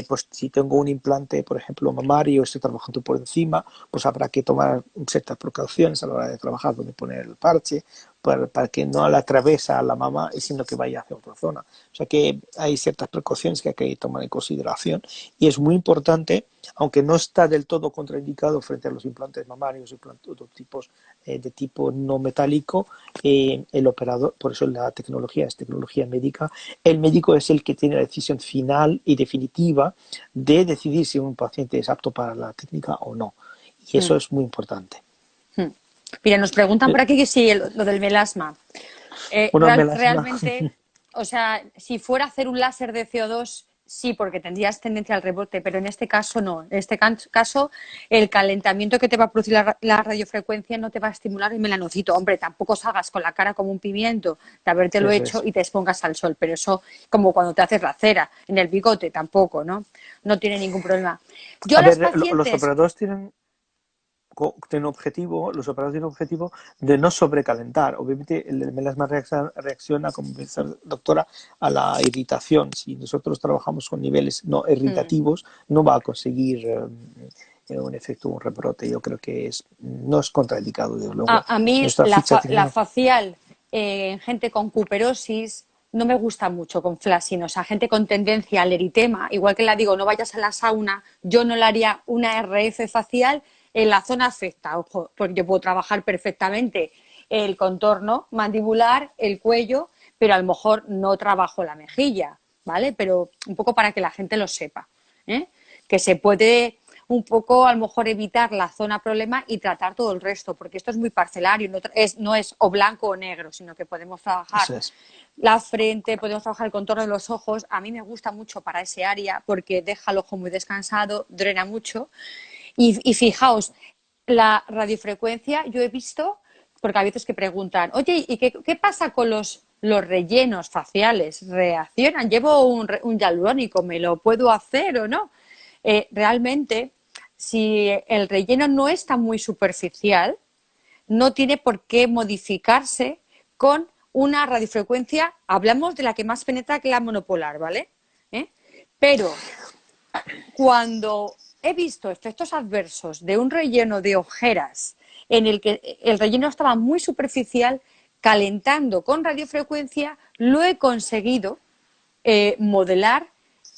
[SPEAKER 2] Pues si tengo un implante, por ejemplo, mamario, estoy trabajando por encima, pues habrá que tomar ciertas precauciones a la hora de trabajar, donde poner el parche, para que no la atravesa a la mama, sino que vaya hacia otra zona. O sea que hay ciertas precauciones que hay que tomar en consideración, y es muy importante, aunque no está del todo contraindicado frente a los implantes mamarios, implantes de otros tipos, de tipo no metálico, el operador, por eso la tecnología es tecnología médica, el médico es el que tiene la decisión final y definitiva de decidir si un paciente es apto para la técnica o no. Y
[SPEAKER 1] Mm,
[SPEAKER 2] eso es muy importante.
[SPEAKER 1] mm. Mira, nos preguntan
[SPEAKER 2] Eh,
[SPEAKER 1] por aquí que sí, lo del melasma.
[SPEAKER 2] Bueno, melasma.
[SPEAKER 1] Realmente, o sea, si fuera a hacer un láser de CO2, sí, porque tendrías tendencia al rebote, pero en este caso no. En este caso, el calentamiento que te va a producir la radiofrecuencia no te va a estimular el melanocito. Hombre, tampoco salgas con la cara como un pimiento de habértelo
[SPEAKER 2] Eso
[SPEAKER 1] hecho
[SPEAKER 2] es.
[SPEAKER 1] y te expongas al sol, pero eso como cuando te haces la cera, en el bigote tampoco, ¿no? No tiene ningún problema. Yo
[SPEAKER 2] A
[SPEAKER 1] a las
[SPEAKER 2] ver, los
[SPEAKER 1] pacientes,
[SPEAKER 2] operadores los operadores tienen objetivo de no sobrecalentar. Obviamente el melasma reacciona, como dice la doctora, a la irritación. Si nosotros trabajamos con niveles no
[SPEAKER 1] mm,
[SPEAKER 2] irritativos, no va a conseguir un efecto, un rebrote. Yo creo que no es contraindicado, desde luego.
[SPEAKER 1] a mí
[SPEAKER 2] Nuestra ficha
[SPEAKER 1] la
[SPEAKER 2] técnica.
[SPEAKER 1] facial en gente con cuperosis no me gusta mucho con flashing, o sea, gente con tendencia al eritema, igual que la digo, no vayas a la sauna, yo no le haría una RF facial en la zona afecta, ojo, porque yo puedo trabajar perfectamente el contorno mandibular, el cuello, pero a lo mejor no trabajo la mejilla, ¿vale? Pero un poco para que la gente lo sepa, ¿eh? Que se puede un poco a lo mejor evitar la zona problema y tratar todo el resto, porque esto es muy parcelario, no es o blanco o negro, sino que podemos trabajar
[SPEAKER 2] Eso es.
[SPEAKER 1] la frente, podemos trabajar el contorno de los ojos. A mí me gusta mucho para ese área porque deja el ojo muy descansado, drena mucho. Y fijaos, la radiofrecuencia yo he visto, porque a veces que preguntan, oye, ¿y qué pasa con los rellenos faciales? ¿Reaccionan? ¿Llevo un hialurónico? ¿Me lo puedo hacer o no? Realmente, si el relleno no está muy superficial, no tiene por qué modificarse con una radiofrecuencia. Hablamos de la que más penetra, que la monopolar, ¿vale? ¿Eh? Pero cuando he visto efectos adversos de un relleno de ojeras en el que el relleno estaba muy superficial, calentando con radiofrecuencia, lo he conseguido modelar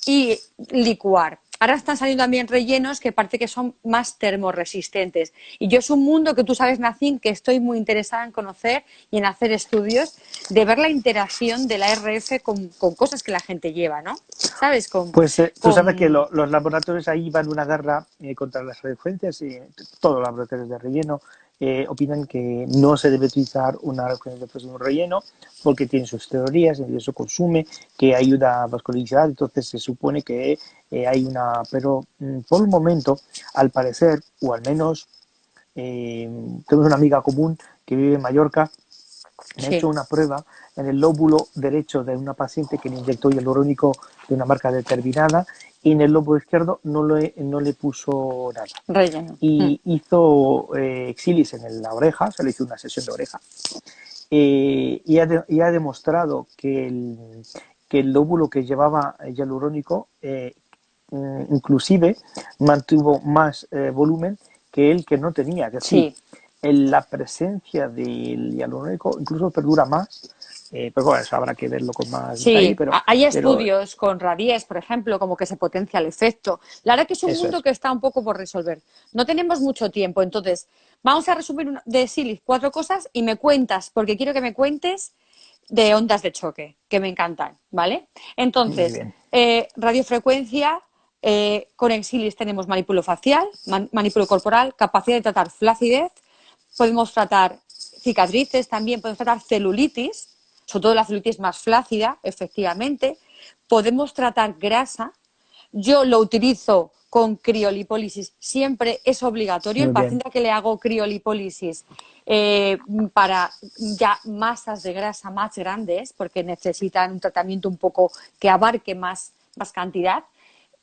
[SPEAKER 1] y licuar. ahora están saliendo también rellenos que parece que son más termorresistentes. Y yo es un mundo que tú sabes, Nacín, que estoy muy interesada en conocer y en hacer estudios, de ver la interacción de la RF con cosas que la gente lleva, ¿no? ¿Sabes?
[SPEAKER 2] Pues tú sabes que
[SPEAKER 1] Con...
[SPEAKER 2] los laboratorios ahí van una guerra contra las radiofrecuencias y todos los laboratorios de relleno opinan que no se debe utilizar una radiofrecuencia de un relleno porque tiene sus teorías, eso consume, que ayuda a vascularizar, entonces se supone que hay una... Pero por el momento, al parecer, o al menos tenemos una amiga común que vive en Mallorca. Me ha hecho
[SPEAKER 1] Sí.
[SPEAKER 2] una prueba en el lóbulo derecho de una paciente que le inyectó hialurónico de una marca determinada y en el lóbulo izquierdo no le puso nada.
[SPEAKER 1] Relleno.
[SPEAKER 2] Y hizo exilis en la oreja, se le hizo una sesión de oreja y ha demostrado que el lóbulo que llevaba hialurónico inclusive mantuvo más volumen que el que no tenía. Es decir,
[SPEAKER 1] Sí.
[SPEAKER 2] la presencia del hialurónico incluso perdura más, pero bueno, eso habrá que verlo con más detalle,
[SPEAKER 1] Sí, hay estudios con Radies, por ejemplo, como que se potencia el efecto. La verdad que es un
[SPEAKER 2] eso
[SPEAKER 1] mundo
[SPEAKER 2] es.
[SPEAKER 1] que está un poco por resolver. No tenemos mucho tiempo, entonces vamos a resumir de Silis 4 cosas y me cuentas, porque quiero que me cuentes de ondas de choque, que me encantan, ¿vale?
[SPEAKER 2] Muy
[SPEAKER 1] Entonces,
[SPEAKER 2] bien.
[SPEAKER 1] radiofrecuencia, con Exilis tenemos manipulo facial, manipulo corporal, capacidad de tratar flacidez, podemos tratar cicatrices también, podemos tratar celulitis, sobre todo la celulitis más flácida, efectivamente, podemos tratar grasa. Yo lo utilizo con criolipólisis, siempre es obligatorio. El
[SPEAKER 2] Muy bien.
[SPEAKER 1] paciente que le hago criolipólisis para ya masas de grasa más grandes, porque necesitan un tratamiento un poco que abarque más cantidad,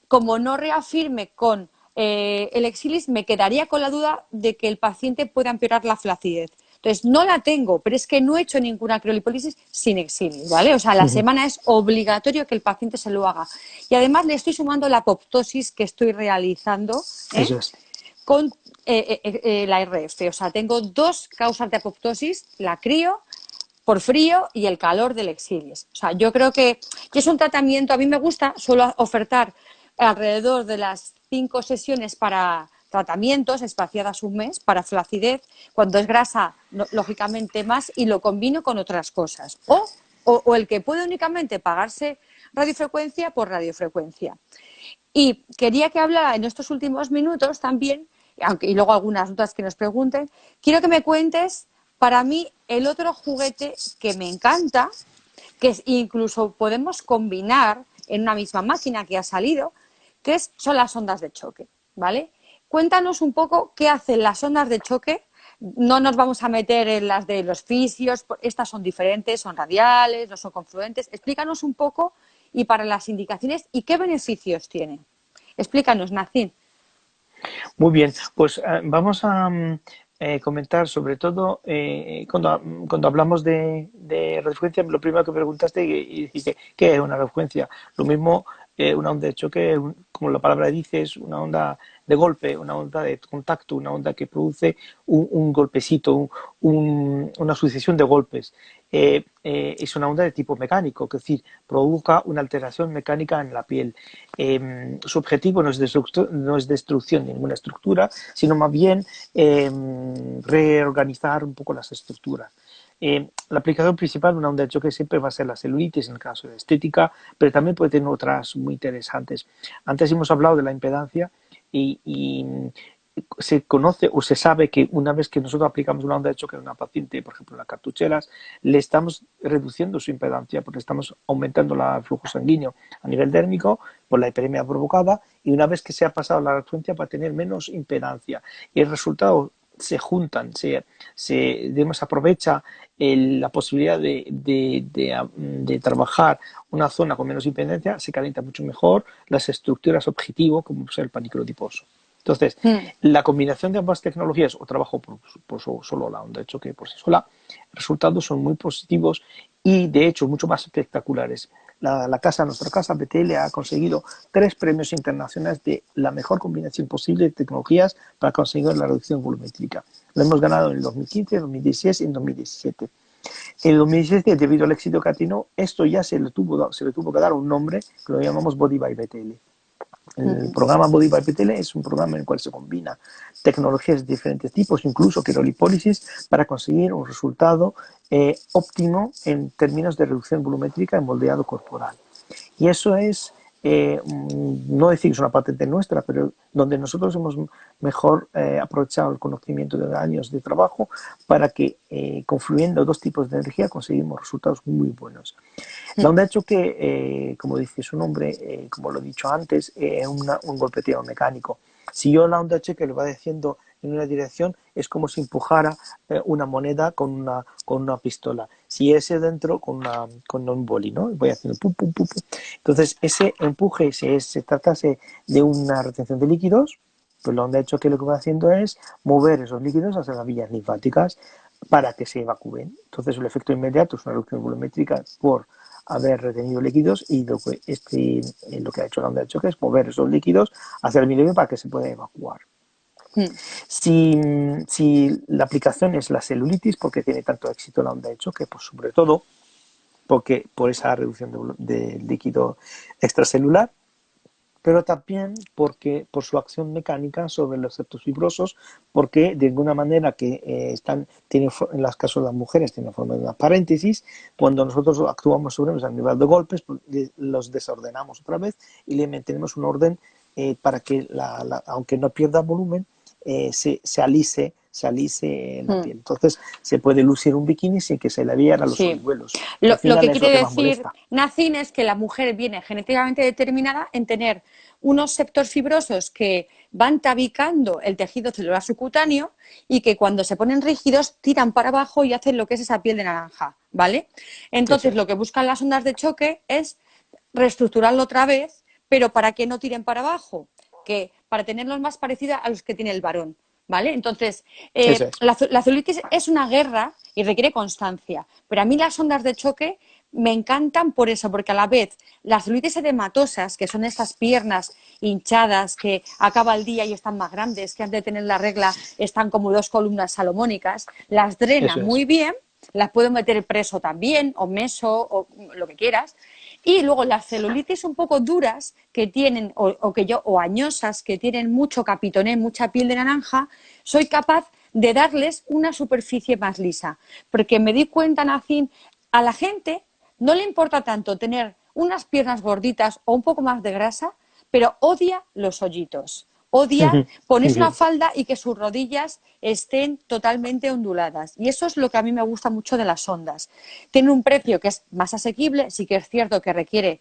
[SPEAKER 1] como no reafirme con el exilis, me quedaría con la duda de que el paciente pueda empeorar la flacidez. Entonces, no la tengo, pero es que no he hecho ninguna criolipólisis sin exilis, ¿vale? O sea, la semana es obligatorio que el paciente se lo haga. Y además le estoy sumando la apoptosis que estoy realizando
[SPEAKER 2] Eso es.
[SPEAKER 1] con la RF. O sea, tengo 2 causas de apoptosis, la crío por frío y el calor del exilis. O sea, yo creo que es un tratamiento, a mí me gusta, suelo ofertar alrededor de las 5 sesiones para tratamientos espaciadas un mes para flacidez, cuando es grasa, lógicamente más, y lo combino con otras cosas. O el que puede únicamente pagarse radiofrecuencia por radiofrecuencia. Y quería que hablara en estos últimos minutos también, y luego algunas dudas que nos pregunten, quiero que me cuentes, para mí, el otro juguete que me encanta, que incluso podemos combinar en una misma máquina que ha salido, son las ondas de choque, ¿vale? Cuéntanos un poco qué hacen las ondas de choque. No nos vamos a meter en las de los fisios, estas son diferentes, son radiales, no son confluentes. Explícanos un poco y para las indicaciones y qué beneficios tienen. Explícanos, Nacín.
[SPEAKER 2] Muy bien, pues vamos a comentar sobre todo cuando hablamos de radiofrecuencia, lo primero que preguntaste y dijiste, ¿qué es una radiofrecuencia? Lo mismo, una onda de choque, como la palabra dice, es una onda de golpe, una onda de contacto, una onda que produce un golpecito, una sucesión de golpes. Es una onda de tipo mecánico, es decir, provoca una alteración mecánica en la piel. Su objetivo no es destrucción de ninguna estructura, sino más bien reorganizar un poco las estructuras. La aplicación principal de una onda de choque siempre va a ser la celulitis en el caso de estética, pero también puede tener otras muy interesantes. Antes hemos hablado de la impedancia y se conoce o se sabe que una vez que nosotros aplicamos una onda de choque a una paciente, por ejemplo en las cartucheras, le estamos reduciendo su impedancia porque estamos aumentando el flujo sanguíneo a nivel dérmico por la hiperemia provocada y una vez que se ha pasado la frecuencia va a tener menos impedancia y el resultado se juntan, digamos, aprovecha la posibilidad de trabajar una zona con menos impedancia, se calienta mucho mejor las estructuras objetivo como puede ser el panículo adiposo. Entonces, la combinación de ambas tecnologías o trabajo por solo la onda de choque por sí sola, resultados son muy positivos y de hecho mucho más espectaculares. Nuestra casa BTL ha conseguido 3 premios internacionales de la mejor combinación posible de tecnologías para conseguir la reducción volumétrica. Lo hemos ganado en el 2015, 2016 y en 2017. En el 2017, debido al éxito que ha tenido, esto ya se le tuvo que dar un nombre que lo llamamos Body by BTL. El programa Body by PTL es un programa en el cual se combina tecnologías de diferentes tipos, incluso quirolipólisis, para conseguir un resultado óptimo en términos de reducción volumétrica en moldeado corporal. Y eso es, no decir que es una patente nuestra, pero donde nosotros hemos mejor aprovechado el conocimiento de años de trabajo para que, confluyendo dos tipos de energía, conseguimos resultados muy buenos. La onda de choque, como dice su nombre, como lo he dicho antes, es un golpeteo mecánico. Si yo la onda de choque lo va diciendo en una dirección, es como si empujara una moneda con una pistola. Si ese dentro, con un boli, ¿no? Voy haciendo pum, pum, pum, pum. Entonces, ese empuje, si se tratase de una retención de líquidos, pues la onda de choque lo que va haciendo es mover esos líquidos hacia las vías linfáticas para que se evacúen. Entonces, el efecto inmediato es una reducción volumétrica por haber retenido líquidos y lo que ha hecho la onda de choque es mover esos líquidos hacia el milieu para que se pueda evacuar. Si la aplicación es la celulitis, ¿por qué tiene tanto éxito la onda de choque? Pues sobre todo porque por esa reducción de líquido extracelular, pero también porque por su acción mecánica sobre los septos fibrosos, porque de alguna manera que en los casos de las mujeres tiene forma de una paréntesis, cuando nosotros actuamos sobre ellos a nivel de golpes, pues los desordenamos otra vez y le mantenemos un orden para que, aunque no pierda volumen, se alise la piel. Entonces se puede lucir un bikini sin que se le vieran los orihuelos.
[SPEAKER 1] Lo que quiere decir, Nacin, es que la mujer viene genéticamente determinada en tener unos septos fibrosos que van tabicando el tejido celular subcutáneo y que cuando se ponen rígidos tiran para abajo y hacen lo que es esa piel de naranja, ¿vale? Entonces lo que buscan las ondas de choque es reestructurarlo otra vez, pero para que no tiren para abajo, que para tenerlos más parecidos a los que tiene el varón, ¿vale? Entonces, la celulitis es una guerra y requiere constancia, pero a mí las ondas de choque me encantan por eso, porque a la vez las celulitis edematosas, que son esas piernas hinchadas que acaba el día y están más grandes, que antes de tener la regla están como dos columnas salomónicas, las drena muy bien, las puedo meter preso también, o meso, o lo que quieras. Y luego las celulitis un poco duras que tienen, o añosas, que tienen mucho capitoné, mucha piel de naranja, soy capaz de darles una superficie más lisa. Porque me di cuenta, Nacin, a la gente no le importa tanto tener unas piernas gorditas o un poco más de grasa, pero odia los hoyitos. Odia ponerse una falda y que sus rodillas estén totalmente onduladas. Y eso es lo que a mí me gusta mucho de las ondas. Tiene un precio que es más asequible, sí que es cierto que requiere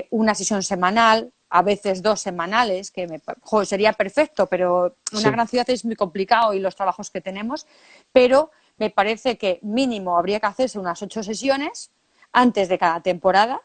[SPEAKER 1] una sesión semanal, a veces 2 semanales, que sería perfecto, pero en una gran ciudad es muy complicado y los trabajos que tenemos, pero me parece que mínimo habría que hacerse unas 8 sesiones antes de cada temporada.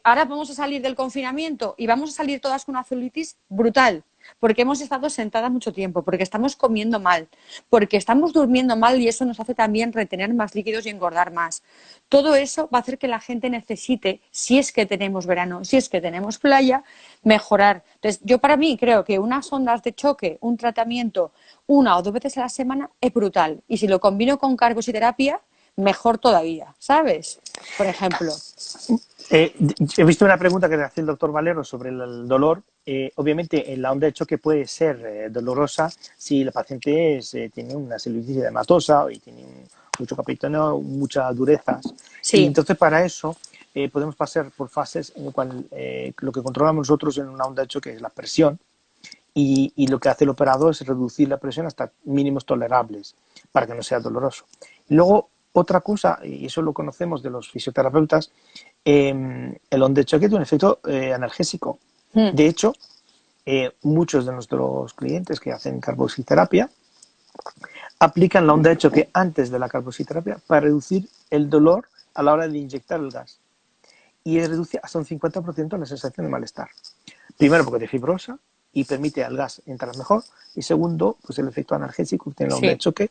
[SPEAKER 1] Ahora vamos a salir del confinamiento y vamos a salir todas con una celulitis brutal, porque hemos estado sentadas mucho tiempo, porque estamos comiendo mal, porque estamos durmiendo mal y eso nos hace también retener más líquidos y engordar más. Todo eso va a hacer que la gente necesite, si es que tenemos verano, si es que tenemos playa, mejorar. Entonces, yo para mí creo que unas ondas de choque, un tratamiento 1 o 2 veces a la semana es brutal. Y si lo combino con carboxiterapia, mejor todavía, ¿sabes? Por ejemplo.
[SPEAKER 2] He visto una pregunta que le hace el doctor Valero sobre el dolor. Obviamente, la onda de choque puede ser dolorosa si la paciente tiene una celulitis edematosa y tiene mucho capitón, muchas durezas. Y entonces, para eso, podemos pasar por fases en las cuales lo que controlamos nosotros en una onda de choque es la presión. Y lo que hace el operador es reducir la presión hasta mínimos tolerables para que no sea doloroso. Luego, otra cosa, y eso lo conocemos de los fisioterapeutas, el onda de choque tiene un efecto analgésico. De hecho, muchos de nuestros clientes que hacen carboxiterapia aplican la onda de choque antes de la carboxiterapia para reducir el dolor a la hora de inyectar el gas. Y reduce hasta un 50% la sensación de malestar. Primero, porque te fibrosa y permite al gas entrar mejor. Y segundo, pues el efecto analgésico que tiene la onda de choque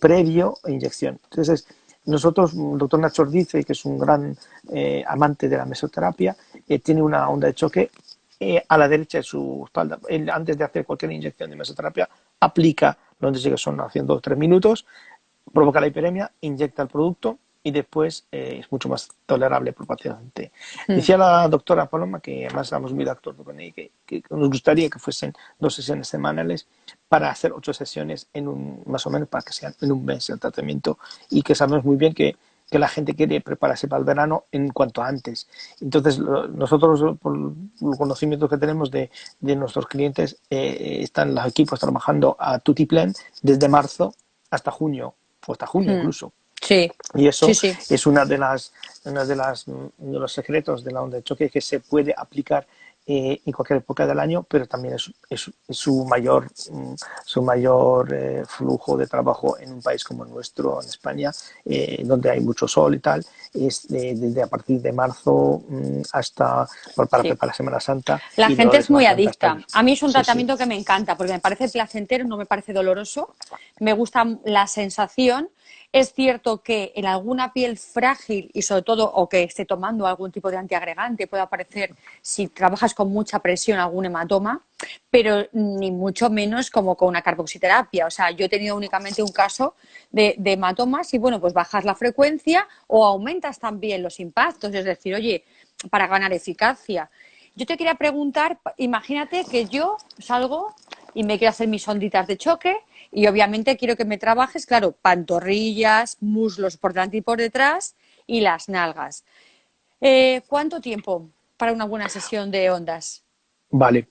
[SPEAKER 2] previo a inyección. Entonces, nosotros, el doctor Nacho dice que es un gran amante de la mesoterapia, tiene una onda de choque a la derecha de su espalda. Él, antes de hacer cualquier inyección de mesoterapia, aplica la onda de choque, son haciendo 3 minutos, provoca la hiperemia, inyecta el producto y después es mucho más tolerable por el paciente.
[SPEAKER 1] Mm.
[SPEAKER 2] Decía la doctora Paloma, que además estamos muy de acuerdo con ella, que nos gustaría que fuesen 2 sesiones semanales para hacer 8 sesiones más o menos para que sean en un mes el tratamiento, y que sabemos muy bien que la gente quiere prepararse para el verano en cuanto antes. Entonces, nosotros, por los conocimientos que tenemos de nuestros clientes, están los equipos trabajando a tutiplén desde marzo hasta junio, o hasta junio
[SPEAKER 1] Mm.
[SPEAKER 2] incluso.
[SPEAKER 1] Sí,
[SPEAKER 2] Y
[SPEAKER 1] sí,
[SPEAKER 2] eso
[SPEAKER 1] sí.
[SPEAKER 2] es de los secretos de la onda de choque, que se puede aplicar en cualquier época del año, pero también es su mayor flujo de trabajo en un país como el nuestro, en España, donde hay mucho sol y tal, es desde a partir de marzo para
[SPEAKER 1] Sí.
[SPEAKER 2] preparar la Semana Santa,
[SPEAKER 1] La
[SPEAKER 2] y luego
[SPEAKER 1] gente
[SPEAKER 2] de
[SPEAKER 1] es muy
[SPEAKER 2] Semana Santa hasta...
[SPEAKER 1] adicta. A mí es un
[SPEAKER 2] Sí, sí,
[SPEAKER 1] tratamiento que me encanta porque me parece placentero, no me parece doloroso. Me gusta la sensación. Es cierto que en alguna piel frágil y sobre todo o que esté tomando algún tipo de antiagregante puede aparecer si trabajas con mucha presión algún hematoma, pero ni mucho menos como con una carboxiterapia. O sea, yo he tenido únicamente un caso de hematomas y bueno, pues bajas la frecuencia o aumentas también los impactos. Es decir, oye, para ganar eficacia. Yo te quería preguntar, imagínate que yo salgo y me quiero hacer mis onditas de choque y obviamente quiero que me trabajes, claro, pantorrillas, muslos por delante y por detrás y las nalgas. ¿Cuánto tiempo para una buena sesión de ondas?
[SPEAKER 2] vale.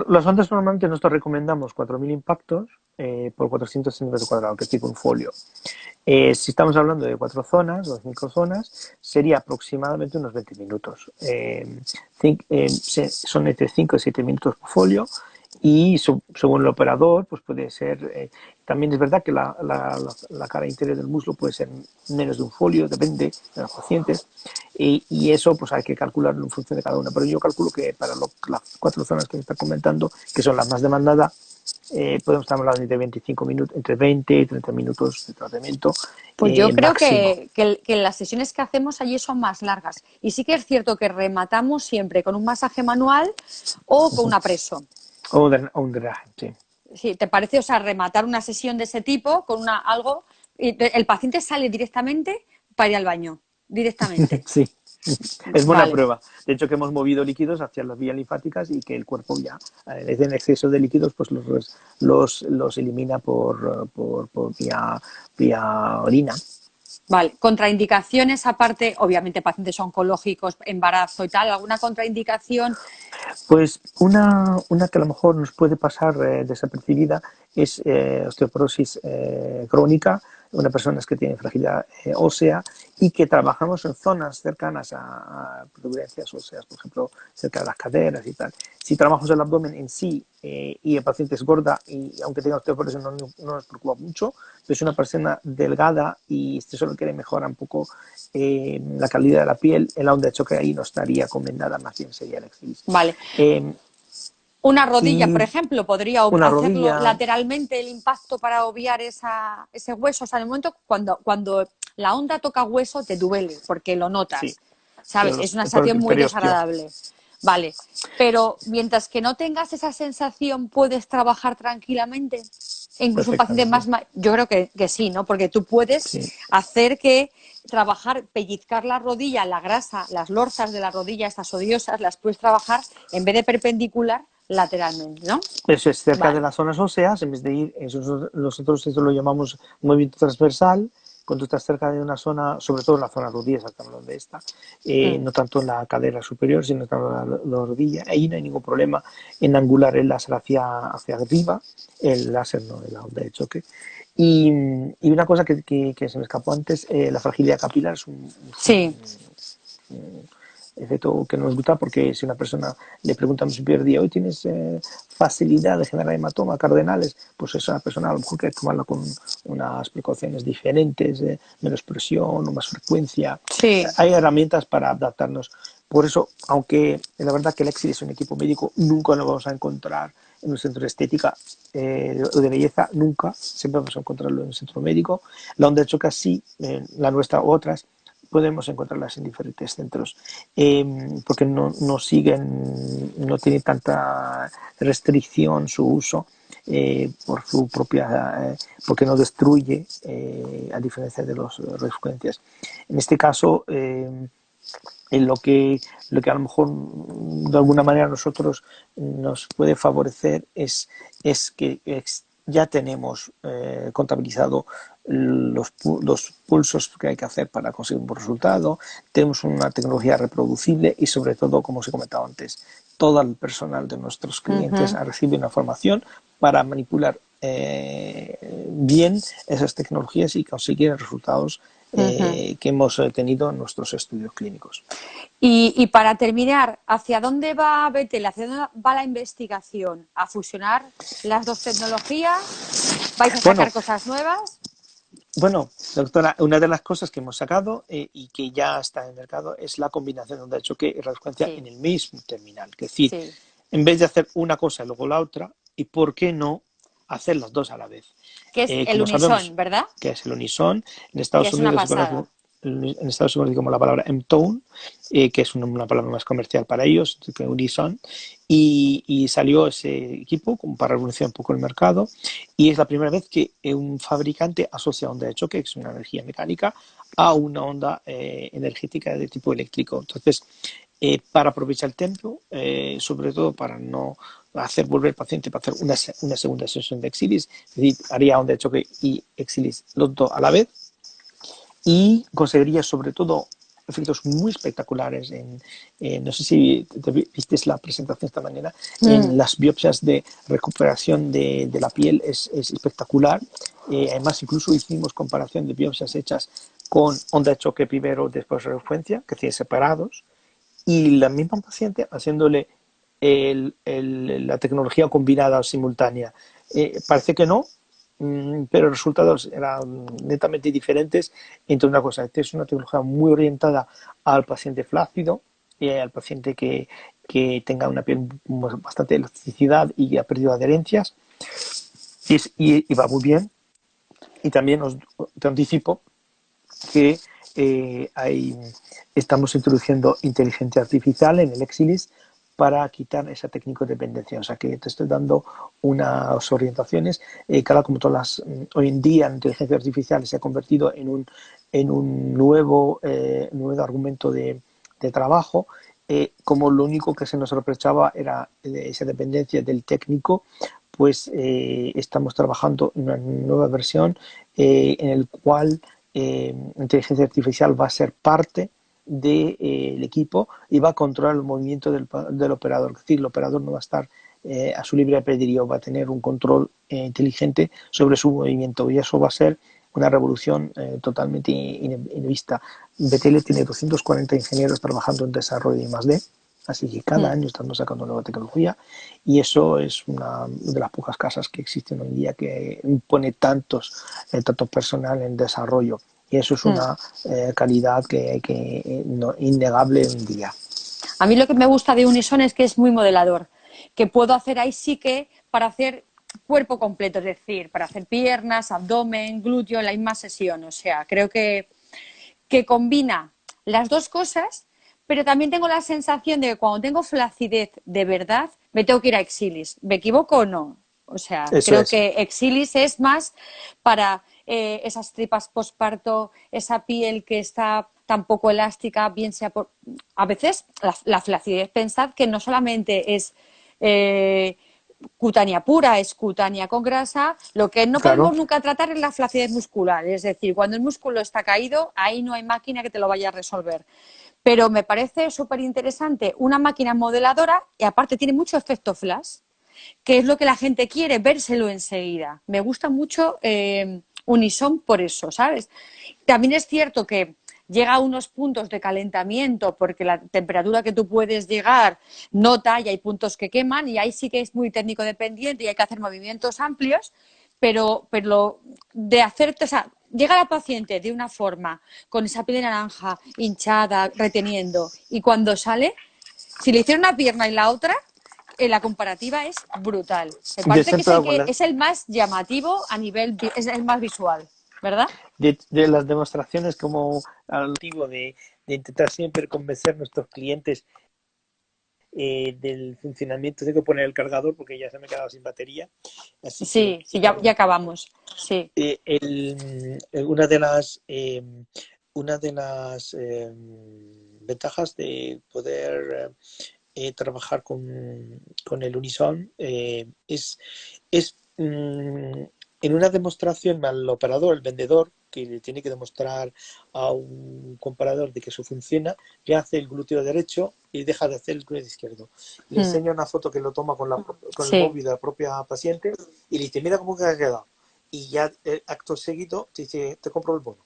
[SPEAKER 2] Las ondas normalmente nosotros recomendamos 4.000 impactos por 400 centímetros cuadrados, que es tipo un folio. Si estamos hablando de 4 zonas, 2 microzonas, sería aproximadamente unos 20 minutos. Son entre 5 y 7 minutos por folio, y según el operador, pues puede ser... también es verdad que la cara interior del muslo puede ser menos de un folio, depende de los pacientes, y eso pues hay que calcularlo en función de cada una. Pero yo calculo que para las 4 zonas que me está comentando, que son las más demandadas, podemos estar hablando de 25 minutos, entre 20 y 30 minutos de tratamiento
[SPEAKER 1] Pues yo creo
[SPEAKER 2] máximo.
[SPEAKER 1] que las sesiones que hacemos allí son más largas. Y sí que es cierto que rematamos siempre con un masaje manual o con una preso.
[SPEAKER 2] O un drenaje, sí.
[SPEAKER 1] Sí, ¿te parece? O sea, rematar una sesión de ese tipo con algo y el paciente sale directamente para ir al baño, directamente.
[SPEAKER 2] Sí, es buena
[SPEAKER 1] Vale,
[SPEAKER 2] prueba. De hecho, que hemos movido líquidos hacia las vías linfáticas y que el cuerpo ya, en exceso de líquidos, pues los elimina por vía orina.
[SPEAKER 1] vale. Contraindicaciones, aparte, obviamente pacientes oncológicos, embarazo y tal, ¿alguna contraindicación?
[SPEAKER 2] Pues una que a lo mejor nos puede pasar desapercibida es osteoporosis crónica, una persona que tiene fragilidad ósea y que trabajamos en zonas cercanas a protuberancias óseas, por ejemplo, cerca de las caderas y tal. Si trabajamos el abdomen en sí y el paciente es gorda, y aunque tenga osteoporosis no nos preocupa mucho, pero es una persona delgada y solo quiere mejorar un poco la calidad de la piel, en la onda de choque ahí no estaría recomendada, más bien sería el exilis.
[SPEAKER 1] Vale.
[SPEAKER 2] Eh,
[SPEAKER 1] Una rodilla, por
[SPEAKER 2] y
[SPEAKER 1] ejemplo, podría
[SPEAKER 2] una
[SPEAKER 1] hacerlo
[SPEAKER 2] rodilla,
[SPEAKER 1] lateralmente el impacto para obviar ese hueso. O sea, en el momento cuando la onda toca hueso te duele porque lo
[SPEAKER 2] sí,
[SPEAKER 1] notas.
[SPEAKER 2] sí,
[SPEAKER 1] ¿Sabes? Es una
[SPEAKER 2] por
[SPEAKER 1] sensación
[SPEAKER 2] el
[SPEAKER 1] muy
[SPEAKER 2] periostio.
[SPEAKER 1] desagradable. Vale. Pero mientras que no tengas esa sensación, puedes trabajar tranquilamente. E incluso un paciente
[SPEAKER 2] Perfectamente,
[SPEAKER 1] yo creo que sí, ¿no? Porque tú puedes
[SPEAKER 2] sí,
[SPEAKER 1] hacer que trabajar, pellizcar la rodilla, la grasa, las lorzas de la rodilla, estas odiosas, las puedes trabajar en vez de perpendicular, lateralmente, ¿no?
[SPEAKER 2] eso es cerca de
[SPEAKER 1] Vale.
[SPEAKER 2] las zonas óseas, en vez de ir, nosotros eso lo llamamos movimiento transversal, cuando estás cerca de una zona, sobre todo en la zona rodillas, estamos hablando de esta,
[SPEAKER 1] Mm.
[SPEAKER 2] no tanto en la cadera superior, sino en la rodilla, ahí no hay ningún problema en angular el láser hacia arriba, el láser no, de la onda de choque. Y una cosa que se me escapó antes, la fragilidad capilar es
[SPEAKER 1] Sí,
[SPEAKER 2] un efecto que no nos gusta, porque si una persona le preguntamos el primer día, hoy tienes facilidad de generar hematoma cardenales, pues esa persona a lo mejor hay que tomarla con unas precauciones diferentes, menos presión o más frecuencia.
[SPEAKER 1] sí.
[SPEAKER 2] Hay herramientas para adaptarnos. Por eso, aunque la verdad que el Exil es un equipo médico, nunca lo vamos a encontrar en un centro de estética o de belleza, nunca, siempre vamos a encontrarlo en un centro médico. La onda de choque sí, la nuestra u otras, podemos encontrarlas en diferentes centros, porque no tiene tanta restricción su uso, por su propia, porque no destruye, a diferencia de las radiofrecuencias. En este caso, en lo que a lo mejor de alguna manera a nosotros nos puede favorecer es que ya tenemos contabilizado los pulsos que hay que hacer para conseguir un buen resultado, tenemos una tecnología reproducible y sobre todo, como os he comentado antes, todo el personal de nuestros clientes recibe una formación para manipular bien esas tecnologías y conseguir resultados que hemos tenido en nuestros estudios clínicos.
[SPEAKER 1] Y para terminar, ¿hacia dónde va Betel? ¿Hacia dónde va la investigación? ¿A fusionar las dos tecnologías? ¿Vais a
[SPEAKER 2] Bueno,
[SPEAKER 1] sacar cosas nuevas?
[SPEAKER 2] Bueno, doctora, una de las cosas que hemos sacado y que ya está en el mercado es la combinación de onda de choque y radiofrecuencia en
[SPEAKER 1] Sí,
[SPEAKER 2] el mismo terminal. Es decir,
[SPEAKER 1] sí.
[SPEAKER 2] en vez de hacer una cosa y luego la otra, ¿y por qué no hacer las dos a la vez?
[SPEAKER 1] Que es el
[SPEAKER 2] Como sabemos
[SPEAKER 1] unison, ¿verdad?
[SPEAKER 2] que es el unison, en
[SPEAKER 1] Que
[SPEAKER 2] Estados
[SPEAKER 1] es una
[SPEAKER 2] Unidos
[SPEAKER 1] pasada.
[SPEAKER 2] se conoce como la palabra M-Tone, que es una palabra más comercial para ellos, que Unison, y salió ese equipo como para revolucionar un poco el mercado, y es la primera vez que un fabricante asocia onda de choque, que es una energía mecánica, a una onda energética de tipo eléctrico. Entonces, para aprovechar el tiempo, sobre todo para no hacer volver al paciente para hacer una segunda sesión de Exilis, es decir, haría onda de choque y Exilis los dos a la vez, y conseguiría sobre todo efectos muy espectaculares no sé si viste la presentación esta mañana, en las biopsias de recuperación de la piel es espectacular. Además, incluso hicimos comparación de biopsias hechas con onda de choque primero, después de frecuencia, que tiene separados, y la misma paciente haciéndole la tecnología combinada simultánea. Parece que no, pero los resultados eran netamente diferentes. Entre una cosa, esta es una tecnología muy orientada al paciente flácido, al paciente que tenga una piel bastante elasticidad y ha perdido adherencias, y va muy bien. Y también te anticipo que estamos introduciendo inteligencia artificial en el Exilis para quitar esa técnico dependencia. O sea que te estoy dando unas orientaciones. Claro, como todas hoy en día la inteligencia artificial se ha convertido en un nuevo argumento de trabajo. Como lo único que se nos reprochaba era esa dependencia del técnico, pues estamos trabajando en una nueva versión en el cual inteligencia artificial va a ser parte del equipo y va a controlar el movimiento del operador. Es decir, el operador no va a estar a su libre albedrío, va a tener un control inteligente sobre su movimiento, y eso va a ser una revolución totalmente invista. BTL tiene 240 ingenieros trabajando en desarrollo de I+D, así que cada año estamos sacando nueva tecnología, y eso es una de las pocas casas que existen hoy en día que pone tanto personal en desarrollo, y eso es una calidad que no, innegable hoy en día.
[SPEAKER 1] A mí lo que me gusta de Unison es que es muy modelador, que puedo hacer ahí sí que para hacer cuerpo completo, es decir, para hacer piernas, abdomen, glúteo en la misma sesión. O sea, creo que combina las dos cosas, pero también tengo la sensación de que cuando tengo flacidez de verdad, me tengo que ir a Exilis. ¿Me equivoco o no? O sea,
[SPEAKER 2] Eso
[SPEAKER 1] creo
[SPEAKER 2] es.
[SPEAKER 1] que Exilis es más para esas tripas posparto, esa piel que está tan poco elástica, bien sea por... A veces la flacidez, pensad que no solamente es cutánea pura, es cutánea con grasa. Lo que no
[SPEAKER 2] Claro.
[SPEAKER 1] podemos nunca tratar es la flacidez muscular, es decir, cuando el músculo está caído, ahí no hay máquina que te lo vaya a resolver. Pero me parece súper interesante una máquina modeladora, y aparte tiene mucho efecto flash, que es lo que la gente quiere, vérselo enseguida. Me gusta mucho Unison por eso, ¿sabes? También es cierto que llega a unos puntos de calentamiento porque la temperatura que tú puedes llegar nota y hay puntos que queman, y ahí sí que es muy técnico dependiente y hay que hacer movimientos amplios, pero de hacerte, o sea, llega la paciente de una forma, con esa piel de naranja, hinchada, reteniendo, y cuando sale, si le hicieron una pierna y la otra, la comparativa es brutal. Me
[SPEAKER 2] Yo
[SPEAKER 1] parece que
[SPEAKER 2] siempre hago
[SPEAKER 1] es el más llamativo a nivel, es el más visual, ¿verdad?
[SPEAKER 2] de las demostraciones como al motivo de intentar siempre convencer a nuestros clientes del funcionamiento. Tengo que poner el cargador porque ya se me ha quedado sin batería. Así que
[SPEAKER 1] Sí, sí, ya acabamos. Sí.
[SPEAKER 2] una de las ventajas de poder trabajar con el Unison es en una demostración al operador, el vendedor, que le tiene que demostrar a un comparador de que eso funciona, ya hace el glúteo derecho y deja de hacer el glúteo izquierdo. Le
[SPEAKER 1] Mm,
[SPEAKER 2] enseña una foto que lo toma con el
[SPEAKER 1] sí.
[SPEAKER 2] móvil de la propia paciente y le dice, mira cómo que ha quedado. Y ya acto seguido te dice, te compro el bono.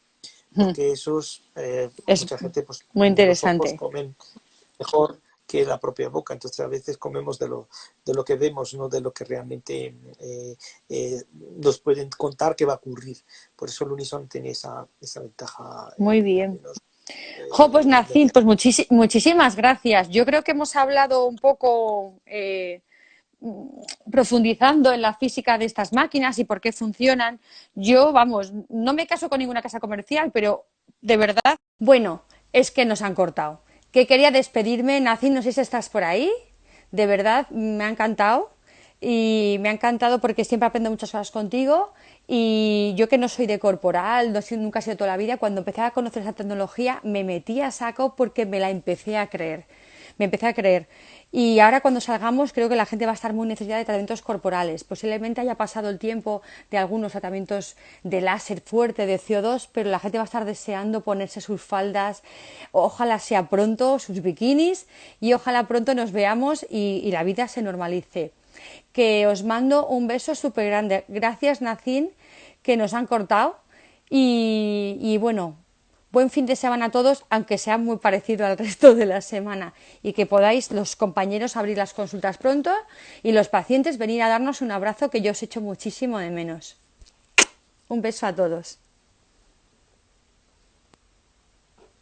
[SPEAKER 1] Mm,
[SPEAKER 2] Porque esos,
[SPEAKER 1] es
[SPEAKER 2] mucha gente, pues
[SPEAKER 1] muy
[SPEAKER 2] los ojos
[SPEAKER 1] interesante.
[SPEAKER 2] comen mejor que la propia boca. Entonces a veces comemos de lo que vemos, no de lo que realmente nos pueden contar que va a ocurrir. Por eso el Unison tiene esa ventaja
[SPEAKER 1] Muy bien.
[SPEAKER 2] menos
[SPEAKER 1] Jo, pues Nacin,
[SPEAKER 2] negativa.
[SPEAKER 1] pues muchísimas gracias. Yo creo que hemos hablado un poco profundizando en la física de estas máquinas y por qué funcionan. Yo, vamos, no me caso con ninguna casa comercial, pero de verdad, bueno, es que nos han cortado. Que quería despedirme, Nacin, no sé si estás por ahí. De verdad, me ha encantado. Y me ha encantado porque siempre aprendo muchas cosas contigo y yo que no soy de corporal, no soy, nunca he sido toda la vida, cuando empecé a conocer esa tecnología me metí a saco porque me la empecé a creer. Me empecé a creer. Y ahora cuando salgamos creo que la gente va a estar muy necesitada de tratamientos corporales. Posiblemente haya pasado el tiempo de algunos tratamientos de láser fuerte, de CO2, pero la gente va a estar deseando ponerse sus faldas. Ojalá sea pronto, sus bikinis y ojalá pronto nos veamos y la vida se normalice. Que os mando un beso súper grande. Gracias, Nacin, que nos han cortado. Y bueno, buen fin de semana a todos, aunque sea muy parecido al resto de la semana. Y que podáis los compañeros abrir las consultas pronto y los pacientes venir a darnos un abrazo que yo os echo muchísimo de menos. Un beso a todos.